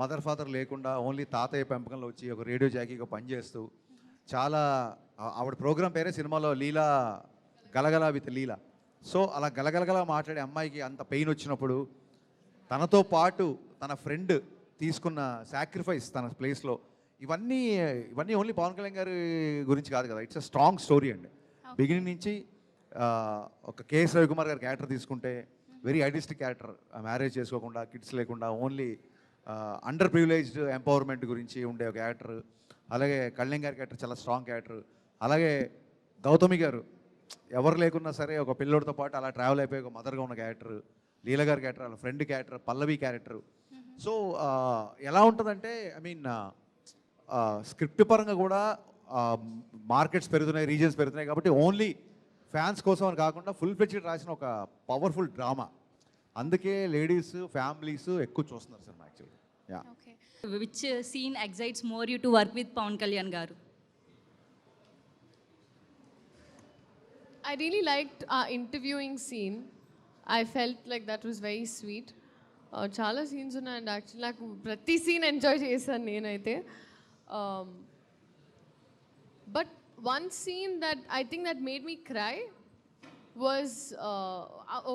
మదర్ ఫాదర్ లేకుండా ఓన్లీ తాతయ్య పెంపకంలో వచ్చి ఒక రేడియో జాకీగా పనిచేస్తూ చాలా ఆవిడ ప్రోగ్రామ్ పేరే సినిమాలో లీలా గలగల విత్ లీలా. సో అలా గలగలగలా మాట్లాడే అమ్మాయికి అంత పెయిన్ వచ్చినప్పుడు తనతో పాటు తన ఫ్రెండ్ తీసుకున్న సాక్రిఫైస్ తన ప్లేస్లో ఇవన్నీ ఓన్లీ పవన్ కళ్యాణ్ గారి గురించి కాదు కదా, ఇట్స్ అ స్ట్రాంగ్ స్టోరీ అండి. బిగినింగ్ నుంచి ఒక కేఎస్ రవికుమార్ గారి క్యారెక్టర్ తీసుకుంటే వెరీ ఐడిస్టిక్ క్యారెక్టర్, మ్యారేజ్ చేసుకోకుండా కిడ్స్ లేకుండా ఓన్లీ అండర్ ప్రివిలేజ్డ్ ఎంపవర్మెంట్ గురించి ఉండే ఒక క్యారెక్టర్. అలాగే కళ్యాణ్ గారి క్యారెక్టర్ చాలా స్ట్రాంగ్ క్యారెక్టర్. అలాగే గౌతమి గారు ఎవరు లేకున్నా సరే ఒక పిల్లోడితో పాటు అలా ట్రావెల్ అయిపోయి ఒక మదర్గా ఉన్న క్యారెక్టర్. లీలా గారి క్యారెక్టర్, వాళ్ళ ఫ్రెండ్ క్యారెక్టర్, పల్లవి క్యారెక్టర్. సో ఎలా ఉంటుందంటే ఐ మీన్ స్క్రిప్ట్ పరంగా కూడా మార్కెట్స్ పెరుగుతున్నాయి, రీజన్స్ పెరుగుతున్నాయి కాబట్టి ఓన్లీ ఫ్యాన్స్ కోసం అని కాకుండా ఫుల్ ఫ్లెడ్జ్డ్ రాసిన ఒక పవర్ఫుల్ డ్రామా. అందుకే లేడీస్ ఫ్యామిలీస్ ఎక్కువ చూస్తున్నారు సినిమా actually. Yeah. Which scene excites more you to work with Pavan Kalyan garu? I really liked our interviewing scene. I felt like that was very sweet. చాలా సీన్స్ ఉన్నాయండి యాక్చువల్లీ, నాకు ప్రతి సీన్ ఎంజాయ్ చేశాను నేనైతే. But one scene that I think that made me cry was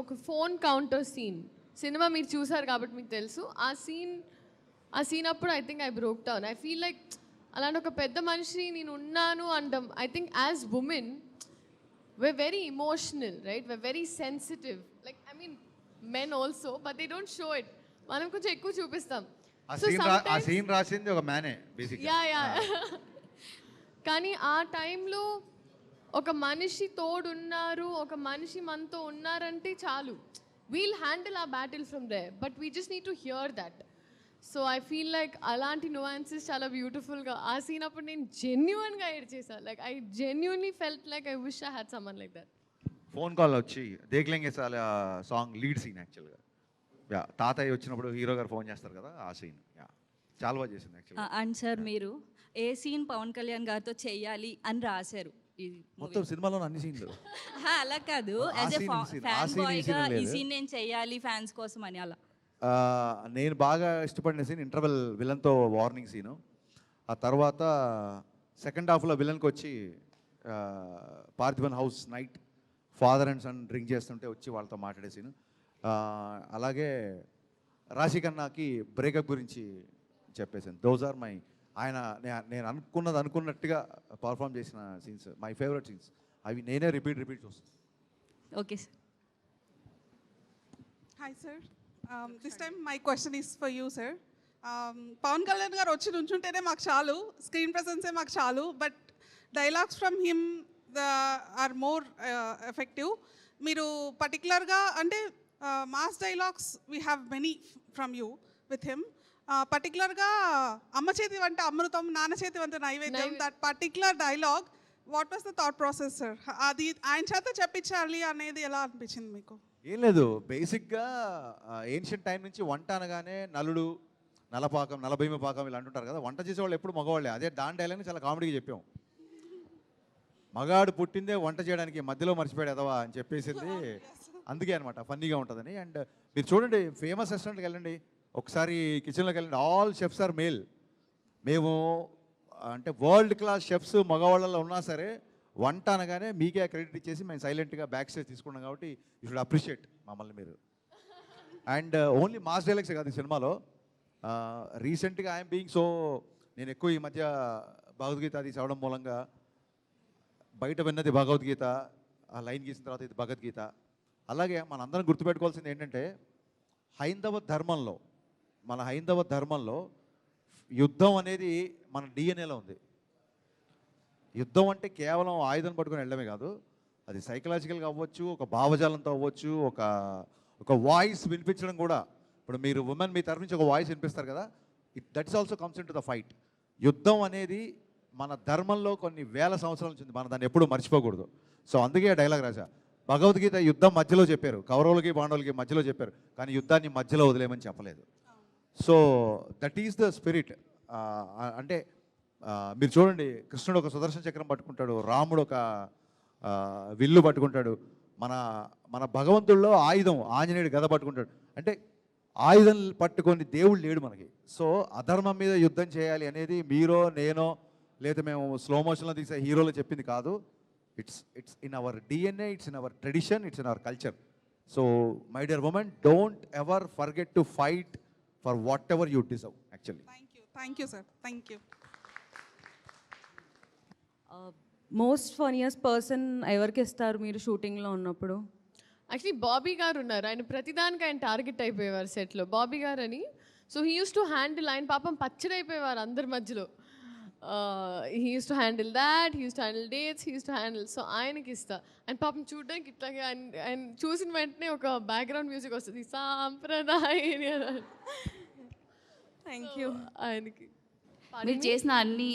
ఒక phone counter scene. సినిమా మీరు చూసారు కాబట్టి మీకు తెలుసు. ఆ సీన్ అప్పుడు I think I broke down. I feel like అలాంటి ఒక పెద్ద మనిషి నేను ఉన్నాను అంటాం. I think as women we're very emotional, right? We're very sensitive. Like, I mean, men also, but they don't show it. మనం కొంచెం ఎక్కువ చూపిస్తాం. ఆ సీన్ రాసింది ఒక మ్యానే బేసిక్గా. యా కానీ ఆ టైంలో ఒక మనిషి తోడున్నారు, ఒక మనిషి మనతో ఉన్నారంటే చాలు. We'll handle a battle from there, but we just need to hear that. So I feel like అలాంటి నువాన్సెస్ చాలా బ్యూటిఫుల్గా ఆ సీన్ అప్పుడు నేను జెన్యున్గా ఏడ్చేసాను. Like I genuinely felt like I wish I had someone like that. Phone call వచ్చి Dekhlenge Saala song lead scene యాక్చువల్గా. యా, తాతయ్య వచ్చినప్పుడు హీరో గారు ఫోన్ చేస్తారు కదా, ఆ సీన్ యా చాలా బాగా చేసింది యాక్చువల్గా. అండ్ సార్ మీరు ఏ సీన్ పవన్ కళ్యాణ్ గారితో చేయాలి అని రాశారు? మొత్తం సినిమాలో అన్ని సీన్లు అలా కాదు, యాజ్ ఎ ఫ్యాన్ బాయ్గా ఈ సీన్ నేను చేయాలి ఫ్యాన్స్ కోసం అని అలా. నేను బాగా ఇష్టపడిన సీన్ ఇంటర్వెల్ విలన్తో వార్నింగ్ సీను. ఆ తర్వాత సెకండ్ హాఫ్లో విలన్కి వచ్చి Parthivan house night father and son drink చేస్తుంటే వచ్చి వాళ్ళతో మాట్లాడే సీను. అలాగే రాశి ఖన్నాకి బ్రేకప్ గురించి చెప్పేసాను. దోస్ ఆర్ మై నేను అనుకున్నట్టుగా పర్ఫామ్ చేసిన సీన్స్, మై ఫేవరెట్ సీన్స్. అవి నేనే రిపీట్ చూస్తాను. Okay sir. Hi sir, this time my question is for you sir. Pavan Kalyan garu వచ్చి నుంచుంటేనే మాకు చాలు, స్క్రీన్ ప్రెసెన్సే మాకు చాలు, but dialogues from him are more effective. మీరు పర్టికులర్గా అంటే mass dialogues we have many from you with him. పర్టికులర్గా అమ్మ చేతి వంట అమృతం, నాన్న చేతి వంట నైవేద్యం, that particular dialogue, what was the thought process sir? అది ఆయన చేత చెప్పించాలి అనేది ఎలా అనిపించింది మీకు? ఏం లేదు, బేసిక్గా ఏన్షియంట్ టైం నుంచి వంట అనగానే నలుడు, నలపాకం, నలభీమ పాకం ఇలా అంటుంటారు కదా. వంట చేసేవాళ్ళు ఎప్పుడు మగవాళ్ళే. అదే దాని డైలాగ్ని చాలా కామెడీగా చెప్పాం. మగాడు పుట్టిందే వంట చేయడానికి, మధ్యలో మర్చిపోయాడు ఎదవా అని చెప్పేసింది అందుకే అనమాట, ఫన్నీగా ఉంటుందని. అండ్ మీరు చూడండి, ఫేమస్ రెస్టారెంట్కి వెళ్ళండి ఒకసారి, కిచెన్లోకి వెళ్ళండి, ఆల్ షెఫ్స్ ఆర్ మేల్. మేము అంటే వరల్డ్ క్లాస్ షెఫ్స్ మగవాళ్ళలో ఉన్నా సరే వంట అనగానే మీకే క్రెడిట్ ఇచ్చేసి మేము సైలెంట్గా బ్యాక్ స్టేజ్ తీసుకున్నాం. కాబట్టి యూ షుడ్ అప్రిషియేట్ మమ్మల్ని మీరు. అండ్ ఓన్లీ మాస్ డైలాగ్స్ కాదు ఈ సినిమాలో. రీసెంట్గా ఐఎమ్ బీయింగ్ సో, నేను ఎక్కువ ఈ మధ్య భగవద్గీత అది చదవడం మూలంగా బయట విన్నది భగవద్గీత, ఆ లైన్ గీసిన తర్వాత ఇది భగవద్గీత. అలాగే మనందరం గుర్తుపెట్టుకోవాల్సింది ఏంటంటే హైందవ ధర్మంలో యుద్ధం అనేది మన డిఎన్ఏలో ఉంది. యుద్ధం అంటే కేవలం ఆయుధం పట్టుకొని వెళ్ళడమే కాదు, అది సైకలాజికల్గా అవ్వచ్చు, ఒక భావజాలంతో అవ్వచ్చు, ఒక వాయిస్ వినిపించడం కూడా. ఇప్పుడు మీరు ఉమెన్ మీ తరఫు నుంచి ఒక వాయిస్ వినిపిస్తారు కదా, that is also comes in to the fight. యుద్ధం అనేది మన ధర్మంలో కొన్ని వేల సంవత్సరాల నుంచి ఉంది, మనం దాన్ని ఎప్పుడూ మర్చిపోకూడదు. సో అందుకే ఆ డైలాగ్ రాజా. భగవద్గీత యుద్ధం మధ్యలో చెప్పారు, కౌరవులకి పాండవులకి మధ్యలో చెప్పారు, కానీ యుద్ధాన్ని మధ్యలో వదిలేయమని చెప్పలేదు. So that is the spirit. అంటే మీరు చూడండి, కృష్ణుడు ఒక సుదర్శన చక్రం పట్టుకుంటాడు, రాముడు ఒక విల్లు పట్టుకుంటాడు, మన భగవంతుల్లో ఆయుధం ఆంజనేయుడు గద పట్టుకుంటాడు. అంటే ఆయుధం పట్టుకొని దేవుడు లేడు మనకి. సో అధర్మం మీద యుద్ధం చేయాలి అనేది మీరో నేనో లేదా మేము స్లో మోషన్లో తీసే హీరోలో చెప్పింది కాదు. It's in our DNA, it's in our tradition, it's in our culture. So my dear women, don't ever forget to fight for what ever you deserve actually. Thank you sir, thank you. Most funniest person ఎవరికి ఇస్తారు మీరు షూటింగ్లో ఉన్నప్పుడు? Actually Bobby గారు ఉన్నారు, ఆయన ప్రతిదానికి ఆయన టార్గెట్ అయిపోయేవారు సెట్లో. బాబీ గారు అని. So he use to handle, ఆయన పాపం పచ్చడి అయిపోయేవారు అందరి మధ్యలో. He use to handle that, he use to handle dates, he use to handle. So ఆయనకి ఇస్తా. ఆయన పాపం చూడడానికి ఇట్లాగే ఆయన చూసిన వెంటనే ఒక బ్యాక్గ్రౌండ్ మ్యూజిక్ వస్తుంది, సాంప్రదాయ. Thank you. ఆయనకి మీరు చేసిన అన్ని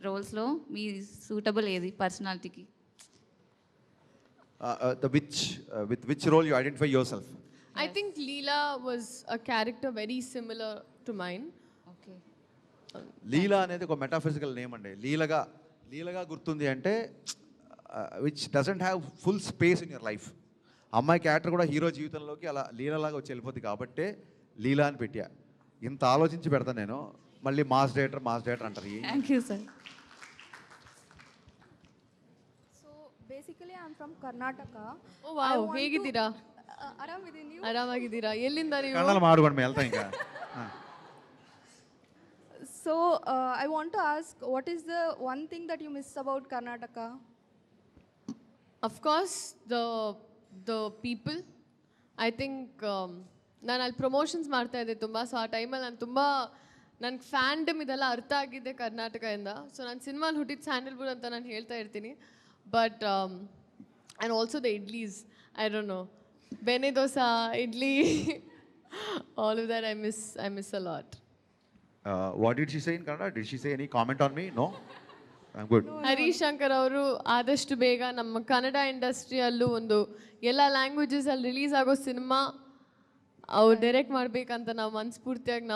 రోల్స్లో మీ సూటబుల్ ఏది పర్సనాలిటీకి? With which role you identify yourself? I think Leela was a character very similar to mine. Okay. లీలా అనేది ఒక మెటాఫిజికల్ నేమ్ అండి. లీలగా గుర్తుంది అంటే which doesn't have full space in your life. అమ్మాయి క్యారెక్టర్ కూడా హీరో జీవితంలోకి అలా లీలలాగా వచ్చి వెళ్ళిపోద్ది కాబట్టే లీలా అని పెట్టా. ఇంత ఆలోచించి పెడతాను నేను. మళ్ళీ మాస్ డైరెక్టర్ అంటారు. Thank you sir. Basically, I'm from Karnataka. Oh wow, ಹೇಗಿದ್ದೀರಾ? ಆರಾಮಿದ್ದೀನಿ, ನೀವು? ಆರಾಮಾಗಿದ್ದೀರಾ? ಎಲ್ಲಿಂದ ನೀವು? ಕನ್ನಡ ಮಾಡ್ಕೊಂಡು ಮೇಲ್ತಾ ఇంకా. So, I want to ask, what is the one thing that you miss about Karnataka? Of course, the people. I think ನಾನು ಅಲ್ಲಿ promotions ಮಾಡ್ತಾ ಇದ್ದೆ ತುಂಬ. ಸೊ ಆ ಟೈಮಲ್ಲಿ ನಾನು ತುಂಬ ನನಗೆ ಫ್ಯಾಂಡಮ್ ಇದೆಲ್ಲ ಅರ್ಥ ಆಗಿದ್ದೆ ಕರ್ನಾಟಕದಿಂದ. ಸೊ ನಾನು ಸಿನಿಮಾಲಿ ಹುಟ್ಟಿದ ಸ್ಯಾಂಡಲ್ವುಡ್ ಅಂತ ನಾನು ಹೇಳ್ತಾ ಇರ್ತೀನಿ. But and also the idlis, I don't know, bene dosa, idli, all of that I miss a lot. What did she say in Kannada? Did she say any comment on me? No? I'm good. Harish Shankar ಅವರು ಆದಷ್ಟು ಬೇಗ ನಮ್ಮ ಕನ್ನಡ ಇಂಡಸ್ಟ್ರಿಯಲ್ಲೂ ಒಂದು ಎಲ್ಲ languages ಅಲ್ಲಿ release ಆಗೋ cinema ಅವ್ರು direct ಮಾಡ್ಬೇಕಂತ ನಾವು ಮನಸ್ಫೂರ್ತಿಯಾಗಿ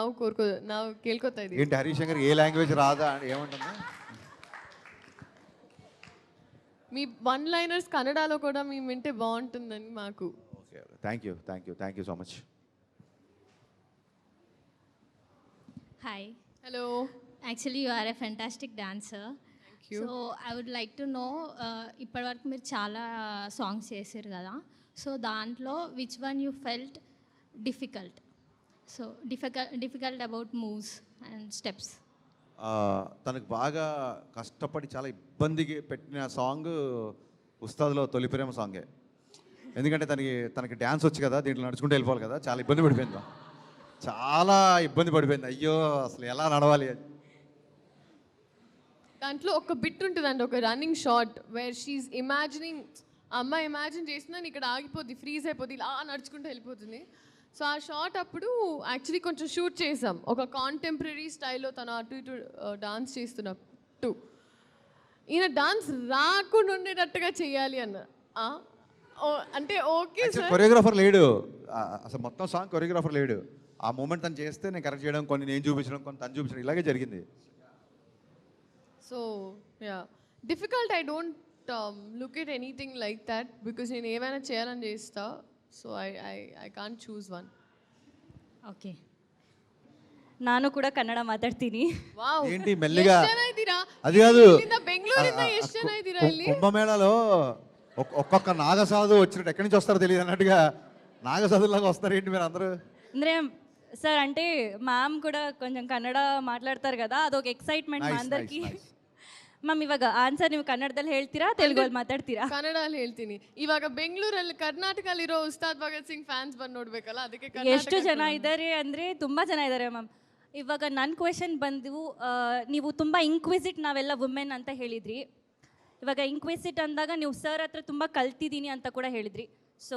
ನಾವು ಕೇಳ್ಕೊತಾ ಇದೀವಿ. ఏంటి హరీష్ శంకర్ ఏ లాంగ్వేజ్ రాదా ఏమంటున్నా? మీ వన్ లైనర్స్ కన్నడలో కూడా మేము వింటే బాగుంటుందని మాకు. Okay, thank you so much. Hi. Hello. Actually, you are a fantastic dancer. Thank you. So, I would like to know, ఇప్పటివరకు మీరు చాలా సాంగ్స్ చేశారు కదా, సో దాంట్లో which one you felt difficult? So difficult about moves and steps. తనకు బాగా కష్టపడి చాలా ఇబ్బందికి పెట్టిన సాంగ్ ఉస్తాద్లో తొలి ప్రేమ సాంగే. ఎందుకంటే తనకి డ్యాన్స్ వచ్చి కదా, దీంట్లో నడుచుకుంటూ వెళ్ళిపోవాలి కదా, చాలా ఇబ్బంది పడిపోయింది. అయ్యో అసలు ఎలా నడవాలి అని. దాంట్లో ఒక బిట్ ఉంటుందండి, ఒక running shot where she imagining, అమ్మాయి ఇమాజిన్ చేసిందని ఇక్కడ ఆగిపోద్ది, ఫ్రీజ్ అయిపోద్ది, ఇలా నడుచుకుంటూ వెళ్ళిపోతుంది. సో ఆ షాట్ అప్పుడు యాక్చువల్లీ కొంచెం షూట్ చేసాం ఒక కాంటెంపరీ స్టైల్లో, తను అటు ఇటు డాన్స్ చేస్తున్నట్టు. ఈయన డాన్స్ రాకుండా ఉండేటట్టుగా చేయాలి అన్న. అంటే ఓకే సార్, కొరియోగ్రాఫర్ లేడు అసలు, మొత్తం సాంగ్ కొరియోగ్రాఫర్ లేడు. ఆ మూమెంట్ తను చేస్తే నేను కరెక్ట్ చేయడం, కొన్ని నేను చూపించడం, కొన్ని తను చూపించడం, ఇలాగే జరిగింది. So yeah, difficult I don't look at anything like that, because నేను ఏమైనా చేయాలని చేస్తా. So I can't choose one. Okay, ನಾನು ಕೂಡ ಕನ್ನಡ ಮಾತಾಡ್ತೀನಿ. ఏంటి మెల్లిగా? అది కాదు, కుంభమేళాలో ఒక్కొక్క నాగసాధు వచ్చినట్టు ఎక్కడి నుంచి వస్తారో తెలియదు అన్నట్టుగా నాగసాధులాగా వస్తారు ఏంటి మీరు అందరూ? ಅಂದ್ರೆ సార్ అంటే మ్యామ్ కూడా కొంచెం కన్నడ మాట్లాడతారు కదా, అదొక ఎక్సైట్మెంట్ మా అందరికి. ಮ್ಯಾಮ್ ಇವಾಗ ಆನ್ಸರ್ ನೀವು ಕನ್ನಡದಲ್ಲಿ ಹೇಳ್ತೀರಾ ತೆಲುಗಲ್ಲಿ ಮಾತಾಡ್ತೀರಾ? ಕನ್ನಡಲ್ಲಿ ಹೇಳ್ತೀನಿ. ಇವಾಗ ಬೆಂಗಳೂರಲ್ಲಿ ಕರ್ನಾಟಕದಲ್ಲಿರೋ ಉಸ್ತಾದ್ ಭಗತ್ ಸಿಂಗ್ ಫ್ಯಾನ್ಸ್ ಬಂದು ನೋಡ್ಬೇಕಲ್ಲ, ಅದಕ್ಕೆ ಎಷ್ಟು ಜನ ಇದ್ದಾರೆ ಅಂದರೆ ತುಂಬ ಜನ ಇದ್ದಾರೆ ಮ್ಯಾಮ್. ಇವಾಗ ನನ್ನ ಕ್ವೆಶನ್ ಬಂದು ನೀವು ತುಂಬ ಇಂಕ್ವಿಸಿಟ್ ನಾವೆಲ್ಲ ವುಮೆನ್ ಅಂತ ಹೇಳಿದ್ರಿ. ಇವಾಗ ಇಂಕ್ವಿಸಿಟ್ ಅಂದಾಗ ನೀವು ಸರ್ ಹತ್ರ ತುಂಬ ಕಲ್ತಿದ್ದೀನಿ ಅಂತ ಕೂಡ ಹೇಳಿದ್ರಿ. So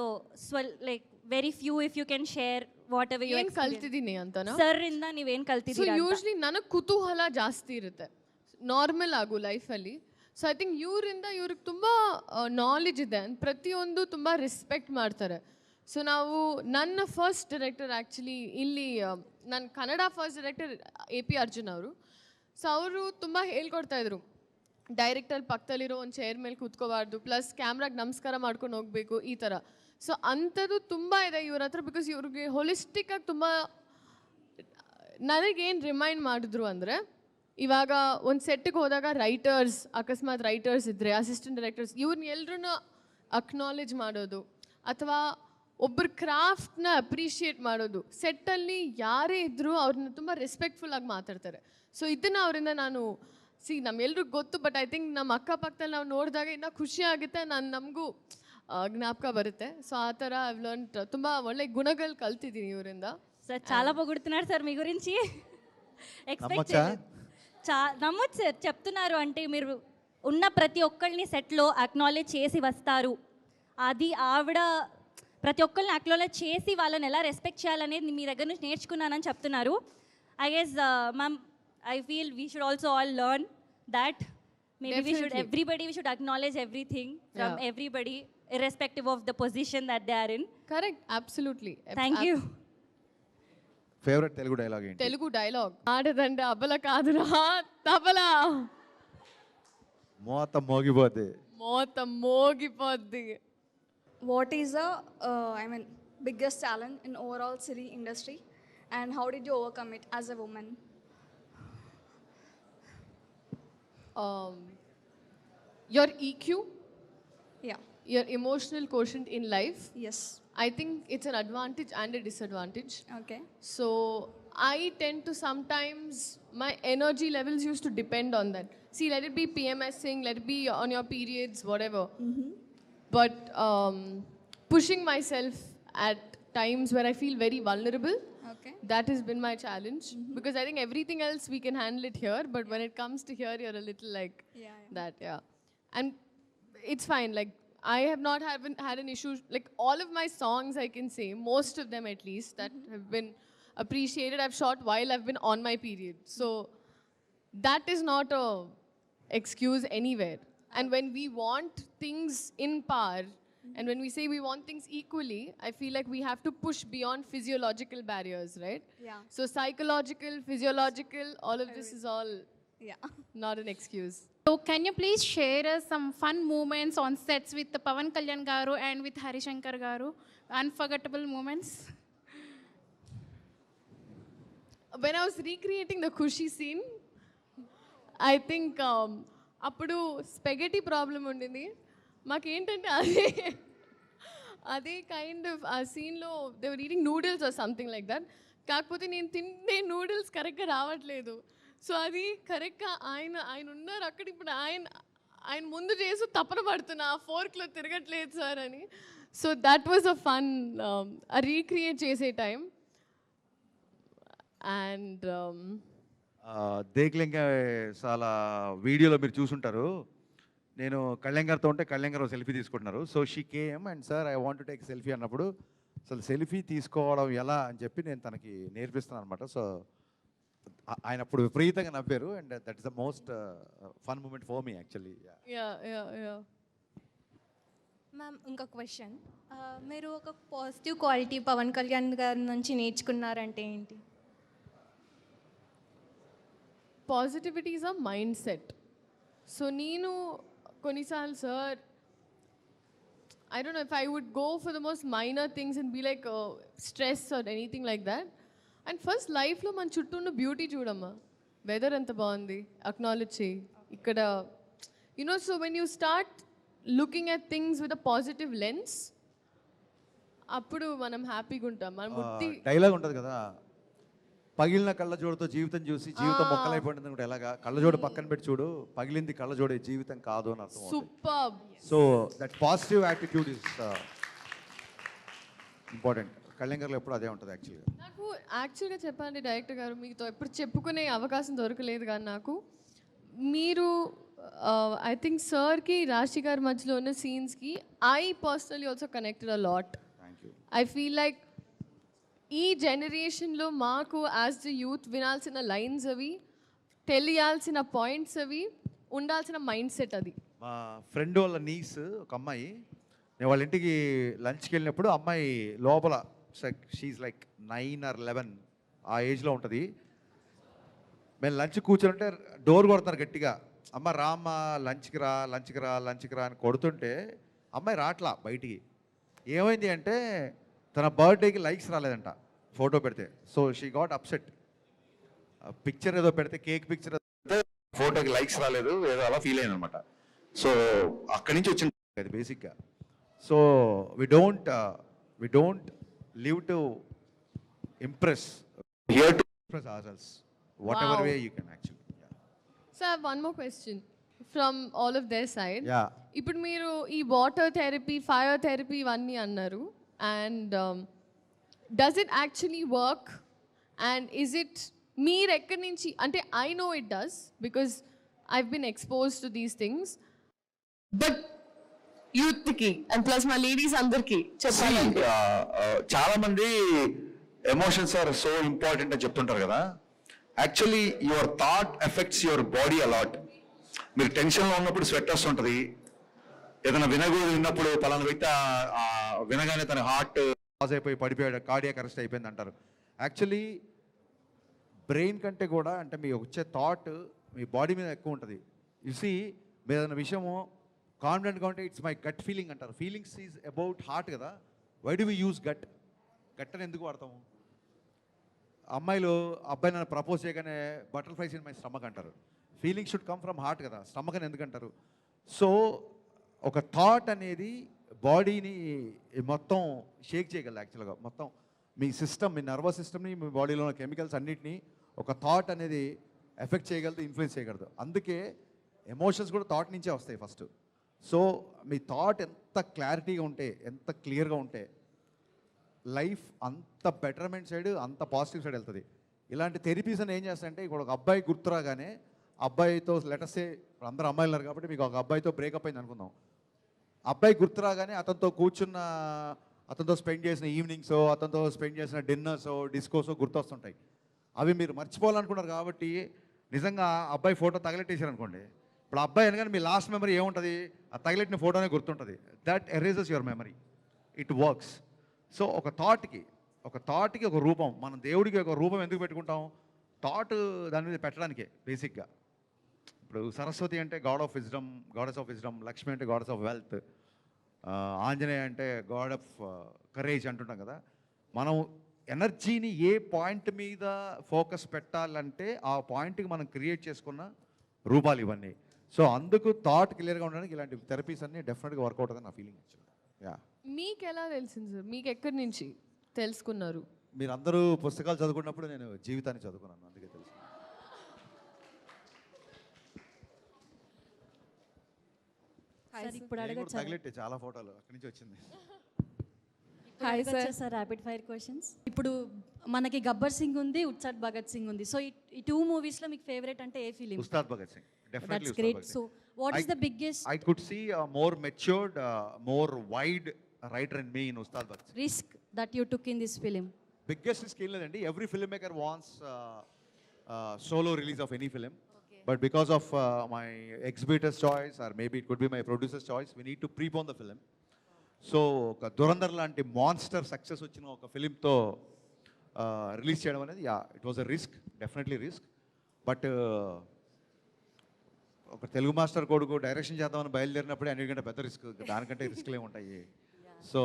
like very few if you can share whatever you ಕಲ್ತಿದ್ದೀನಿ ಅಂತ ಸರ್ ಇಂದ ನೀವೇನು ಕಲ್ತಿದ್ದೀರಾ? ಯೂಶ್ವಲಿ ನನಗೆ ಕುತೂಹಲ ಜಾಸ್ತಿ ಇರುತ್ತೆ ನಾರ್ಮಲ್ ಆಗು ಲೈಫಲ್ಲಿ. ಸೊ ಐ ಥಿಂಕ್ ಇವ್ರಿಗೆ ತುಂಬ ನಾಲೆಜ್ ಇದೆ, ಪ್ರತಿಯೊಂದು ತುಂಬ ರೆಸ್ಪೆಕ್ಟ್ ಮಾಡ್ತಾರೆ. ಸೊ ನಾವು ನನ್ನ ಫಸ್ಟ್ ಡೈರೆಕ್ಟರ್ ಆ್ಯಕ್ಚುಲಿ ಇಲ್ಲಿ ನನ್ನ Kannada first director AP Arjun ಅವರು. ಸೊ ಅವರು ತುಂಬ ಹೇಳ್ಕೊಡ್ತಾಯಿದ್ರು, ಡೈರೆಕ್ಟರ್ ಪಕ್ಕದಲ್ಲಿರೋ ಒಂದು ಚೇರ್ ಮೇಲೆ ಕೂತ್ಕೋಬಾರ್ದು, ಪ್ಲಸ್ ಕ್ಯಾಮ್ರಾಗೆ ನಮಸ್ಕಾರ ಮಾಡ್ಕೊಂಡು ಹೋಗಬೇಕು, ಈ ಥರ. ಸೊ ಅಂಥದ್ದು ತುಂಬ ಇದೆ ಇವ್ರ ಹತ್ರ. ಬಿಕಾಸ್ ಇವ್ರಿಗೆ ಹೊಲಿಸ್ಟಿಕ್ಕಾಗಿ ತುಂಬ ನನಗೇನು ರಿಮೈಂಡ್ ಮಾಡಿದ್ರು ಅಂದರೆ, ಇವಾಗ ಒಂದು ಸೆಟ್ಟಿಗೆ ಹೋದಾಗ ಅಕಸ್ಮಾತ್ ರೈಟರ್ಸ್ ಇದ್ದರೆ, ಅಸಿಸ್ಟೆಂಟ್ ಡೈರೆಕ್ಟರ್ಸ್, ಇವ್ರನ್ನ ಎಲ್ಲರೂ ಅಕ್ನಾಲೇಜ್ ಮಾಡೋದು, ಅಥವಾ ಒಬ್ಬರ ಕ್ರಾಫ್ಟ್ನ ಅಪ್ರಿಷಿಯೇಟ್ ಮಾಡೋದು. ಸೆಟ್ಟಲ್ಲಿ ಯಾರೇ ಇದ್ದರೂ ಅವ್ರನ್ನ ತುಂಬ ರೆಸ್ಪೆಕ್ಟ್ಫುಲ್ಲಾಗಿ ಮಾತಾಡ್ತಾರೆ. ಸೊ ಇದನ್ನು ಅವರಿಂದ ನಾನು ನಮ್ಮೆಲ್ರಿಗೂ ಗೊತ್ತು, ಬಟ್ ಐ ಥಿಂಕ್ ನಮ್ಮ ಅಕ್ಕಪಕ್ಕದಲ್ಲಿ ನಾವು ನೋಡಿದಾಗ ಇನ್ನೂ ಖುಷಿ ಆಗುತ್ತೆ, ನಮಗೂ ಜ್ಞಾಪಕ ಬರುತ್ತೆ. సో ఆ తర ఐ లెర్న్ ತುಂಬ ಒಳ್ಳೆ గుణಗಳು కల్తిದ್ದೀನಿ ಇವರಿಂದ. సార్ చాలా పొగుడుతున్నారు సార్ మీ గురించి. ఎక్స్పెక్ట్ నమ్మొచ్చు సార్, చెప్తున్నారు అంటే మీరు ఉన్న ప్రతి ఒక్కళ్ళని సెట్లో అక్నాలెడ్జ్ చేసి వస్తారు. అది ఆవిడ ప్రతి ఒక్కరిని అక్నాలెడ్జ్ చేసి వాళ్ళని ఎలా రెస్పెక్ట్ చేయాలనేది మీ దగ్గర నుంచి నేర్చుకున్నానని చెప్తున్నారు. I guess ma'am, I feel we should also all learn that. Maybe everybody we should acknowledge everything from everybody, irrespective of the position that they are in. Correct, absolutely. Thank you. Favourite Telugu dialogue ఏంటి? Telugu dialogue ఆడదంటే అబల కాదురా తబలా, మోత మోగిపోద్ది. What is the biggest challenge in overall city industry, and how did you overcome it as a woman? Your EQ, Yeah. your emotional quotient in life. Yes. I think it's an advantage and a disadvantage. Okay. So I tend to sometimes, my energy levels used to depend on that. See, let it be PMSing, let it be on your periods, whatever. But pushing myself at times where I feel very vulnerable, Okay. that has been my challenge. Because I think everything else we can handle it here, but when it comes to here, you're a little like that, And it's fine. Like, I have not had an issue. Like, all of my songs, I can say, most of them at least, that have been appreciated, I've shot while I've been on my period. So that is not a excuse anywhere. And when we want things in par, and when we say we want things equally, I feel like we have to push beyond physiological barriers, right? Yeah. So psychological, physiological, all of this is all not an excuse. So can you please share us some fun moments on sets with Pavan Kalyan garu and with Harishankar garu? Unforgettable moments. When I was recreating the Khushi scene, I think అప్పుడు spaghetti problem ఉండింది మాకేంటంటే అదే kind of ఆ సీన్లో they were eating noodles or something like that. కాకపోతే నేను తినే noodles కరెక్ట్గా రావట్లేదు. సో అది కరెక్ట్గా ఆయన ఉన్నారు అక్కడ, ఇప్పుడు ఆయన ముందు చేసి తపన పడుతున్నా, ఆ ఫోర్క్లో తిరగట్లేదు సార్ అని. So that was a fun recreate చేసే టైం. అండ్ దేక్లింగ చాలా వీడియోలో మీరు చూసుంటారు, నేను కళ్యాణ్ గారితో ఉంటే కళ్యాణ్ గారు సెల్ఫీ తీసుకుంటున్నారు. So she came and sir I want to take selfie అన్నప్పుడు అసలు సెల్ఫీ తీసుకోవడం ఎలా అని చెప్పి నేను తనకి నేర్పిస్తున్నాను అనమాట. సో ఆయన అప్పుడు విపరీతంగా నవ్వారు and that is the most fun moment for me actually. Ma'am, ఇంకో క్వశ్చన్, మీరు ఒక పాజిటివ్ క్వాలిటీ పవన్ కళ్యాణ్ గారి నుంచి నేర్చుకున్నారంటే ఏంటి? Positivity is a mind set. So నేను కొన్నిసార్లు sir I don't know if I would go for the most minor things and be like stress or anything like that. And first లైఫ్లో మన చుట్టూ ఉన్న beauty చూడమ్మా, వెదర్ ఎంత బాగుంది acknowledge చేయి ఇక్కడ, you know. So when you start looking at things with a positive lens, అప్పుడు మనం హ్యాపీగా ఉంటాం. మనం డైలాగ్ ఉంటుంది కదా, పగిలిన కళ్ళజోడుతో జీవితం చూసి జీవితం మొక్కలైపోయింది అనుకుంటే ఎలాగా, కళ్ళజోడు పక్కన పెట్టి చూడు, పగిలింది కళ్ళజోడే, జీవితం కాదు అని అర్థం. Super. So that positive attitude is important. Kalyan గారు ఎప్పుడు అదే ఉంటుంది యాక్చువల్గా. నాకు యాక్చువల్గా చెప్పాలంటే డైరెక్టర్ గారు మీతో ఎప్పుడు చెప్పుకునే అవకాశం దొరకలేదు, కానీ నాకు మీరు ఐ థింక్ సార్కి రాశి గారి మధ్యలో ఉన్న సీన్స్కి I personally also connected a lot. I feel like ఈ జనరేషన్లో మాకు యాజ్ ద యూత్ వినాల్సిన లైన్స్ అవి, తెలియాల్సిన పాయింట్స్ అవి, ఉండాల్సిన మైండ్ సెట్ అది. మా ఫ్రెండ్ వాళ్ళ నీస్ ఒక అమ్మాయి, నేను వాళ్ళ ఇంటికి లంచ్కి వెళ్ళినప్పుడు అమ్మాయి లోపల షీఈ్ లైక్ 9 or 11 ఆ ఏజ్లో ఉంటుంది. మేము లంచ్ కూర్చుంటే డోర్ కొడతారు గట్టిగా, అమ్మ రామ్మ లంచ్కి రా లంచ్కి రా లంచ్కి రా అని కొడుతుంటే అమ్మాయి రాట్లా బయటికి. ఏమైంది అంటే తన బర్త్డేకి లైక్స్ రాలేదంట ఫోటో పెడితే. So she got upset. Picture ఏదో పెడితే, కేక్ పిక్చర్ ఫోటోకి లైక్స్ రాలేదు, ఏదో అలా ఫీల్ అయింది అనమాట. సో అక్కడి నుంచి వచ్చింది అది బేసిక్గా. So we don't live to impress, here to impress ourselves whatever way you can actually. So I have one more question from all of their side. Yeah. ఇప్పుడు మీరు ఈ వాటర్ థెరపీ, ఫైర్ థెరపీ ఇవన్నీ అన్నారు, and does it actually work? And is it మీరు ఎక్కడి నుంచి, అంటే I know it does because I been expose to these things, but యూత్కి అండ్ ప్లస్ మా లేడీస్ అందరికీ చెప్పాలంటే చాలా మంది ఎమోషన్స్ ఆర్ సో ఇంపార్టెంట్ అని చెప్తుంటారు కదా. Actually your thought effects your body a lot. మీరు టెన్షన్లో ఉన్నప్పుడు స్వెట్ వస్తుంటుంది, ఏదైనా విన్నప్పుడు పలానా వ్యక్తి వినగానే తన హార్ట్ పాజ్ అయిపోయి పడిపోయాడు, కార్డియాక్ అరెస్ట్ అయిపోయింది అంటారు. యాక్చువల్లీ బ్రెయిన్ కంటే కూడా అంటే మీ వచ్చే థాట్ మీ బాడీ మీద ఎక్కువ ఉంటుంది. చూసి మీరు ఏదైనా విషయము కాన్ఫిడెంట్గా ఉంటే ఇట్స్ మై గట్ ఫీలింగ్ అంటారు. ఫీలింగ్స్ ఈజ్ అబౌట్ హార్ట్ కదా. Why do we use gut? Gut అని ఎందుకు వాడతాము? అమ్మాయిలు అబ్బాయి నన్ను ప్రపోజ్ చేయగానే బటర్ఫ్లైస్ ఇన్ మై స్టమక్ అంటారు. Feeling should come from heart కదా, స్టమక్ అని ఎందుకంటారు? సో ఒక థాట్ అనేది బాడీని మొత్తం షేక్ చేయగలదు. యాక్చువల్గా మొత్తం మీ సిస్టమ్, మీ నర్వస్ సిస్టమ్ని, మీ బాడీలో ఉన్న కెమికల్స్ అన్నిటినీ ఒక థాట్ అనేది ఎఫెక్ట్ చేయగలదు, ఇన్ఫ్లుయెన్స్ చేయగలదు. అందుకే ఎమోషన్స్ కూడా థాట్ నుంచే వస్తాయి ఫస్ట్. సో మీ థాట్ ఎంత క్లారిటీగా ఉంటే, ఎంత క్లియర్గా ఉంటే లైఫ్ అంత బెటర్మెంట్ సైడ్, అంత పాజిటివ్ సైడ్ వెళ్తుంది. ఇలాంటి థెరపీస్ అని ఏం చేస్తాయంటే, ఇప్పుడు ఒక అబ్బాయి గుర్తురాగానే అబ్బాయితో లెటర్సే, ఇప్పుడు అందరూ అమ్మాయిలు ఉన్నారు కాబట్టి మీకు ఒక అబ్బాయితో బ్రేకప్ అయింది అనుకుందాం. అబ్బాయి గుర్తురాగానే అతనితో కూర్చున్న, అతనితో స్పెండ్ చేసిన ఈవినింగ్సో, అతనితో స్పెండ్ చేసిన డిన్నర్సో, డిస్కోసో గుర్తొస్తుంటాయి. అవి మీరు మర్చిపోవాలనుకున్నారు కాబట్టి నిజంగా అబ్బాయి ఫోటో తగలెట్టేశారు అనుకోండి, ఇప్పుడు అబ్బాయి అనగానే మీ లాస్ట్ మెమరీ ఏముంటుంది? ఆ తగలెట్టిన ఫోటోనే గుర్తుంటుంది. That erases your memory. It works. So ఒక థాట్కి ఒక రూపం, మనం దేవుడికి ఒక రూపం ఎందుకు పెట్టుకుంటాం? థాట్ దాని మీద పెట్టడానికే బేసిక్గా. ఇప్పుడు సరస్వతి అంటే God of wisdom, goddess of wisdom. Lakshmi అంటే గాడెస్ ఆఫ్ వెల్త్. ఆంజనేయ అంటే గాడ్ ఆఫ్ కరేజ్ అంటుంటాం కదా. మనం ఎనర్జీని ఏ పాయింట్ మీద ఫోకస్ పెట్టాలంటే ఆ పాయింట్కి మనం క్రియేట్ చేసుకున్న రూపాలు ఇవన్నీ. సో అందుకు థాట్ క్లియర్గా ఉండడానికి ఇలాంటి థెరపీస్ అన్నీ డెఫినెట్గా వర్కౌట్ అవుతుంది నా ఫీలింగ్. యా. మీకు ఎలా తెలిసింది సార్? మీకు ఎక్కడి నుంచి తెలుసుకున్నారు? మీరందరూ పుస్తకాలు చదువుకున్నప్పుడు నేను జీవితాన్ని చదువుకున్నాను, అందుకే తెలుసు. తగిలెట్టే చాలా ఫోటోలు అక్కడి నుంచి వచ్చింది. Hi sir, rapid fire questions. ఇప్పుడు మనకి గబ్బర్ సింగ్ ఉంది, ఉత్సాద్ భగత్ సింగ్ ఉంది. సో ఈ 2 మూవీస్లో మీకు ఫేవరెట్ అంటే ఏ film? Ustaad Bhagat Singh. Definitely That's great. So what is the biggest? I could see a more matured, more wide writer in me in Ustad Bhagat Singh. Risk that you took in this film? Biggest risk ఏం లేదండి. Every filmmaker wants solo release of any film. Okay. But because of my exhibitor's choice or maybe it could be my producer's choice, we need to prepone the film. So ఒక దురంధర్ లాంటి monster success వచ్చిన ఒక ఫిలింతో release చేయడం అనేది it was a risk, definitely risk. But ఒక Telugu master కొడుకు direction చేద్దామని బయలుదేరినప్పుడే అన్నిటికంటే పెద్ద రిస్క్, దానికంటే రిస్క్లు ఏముంటాయి. So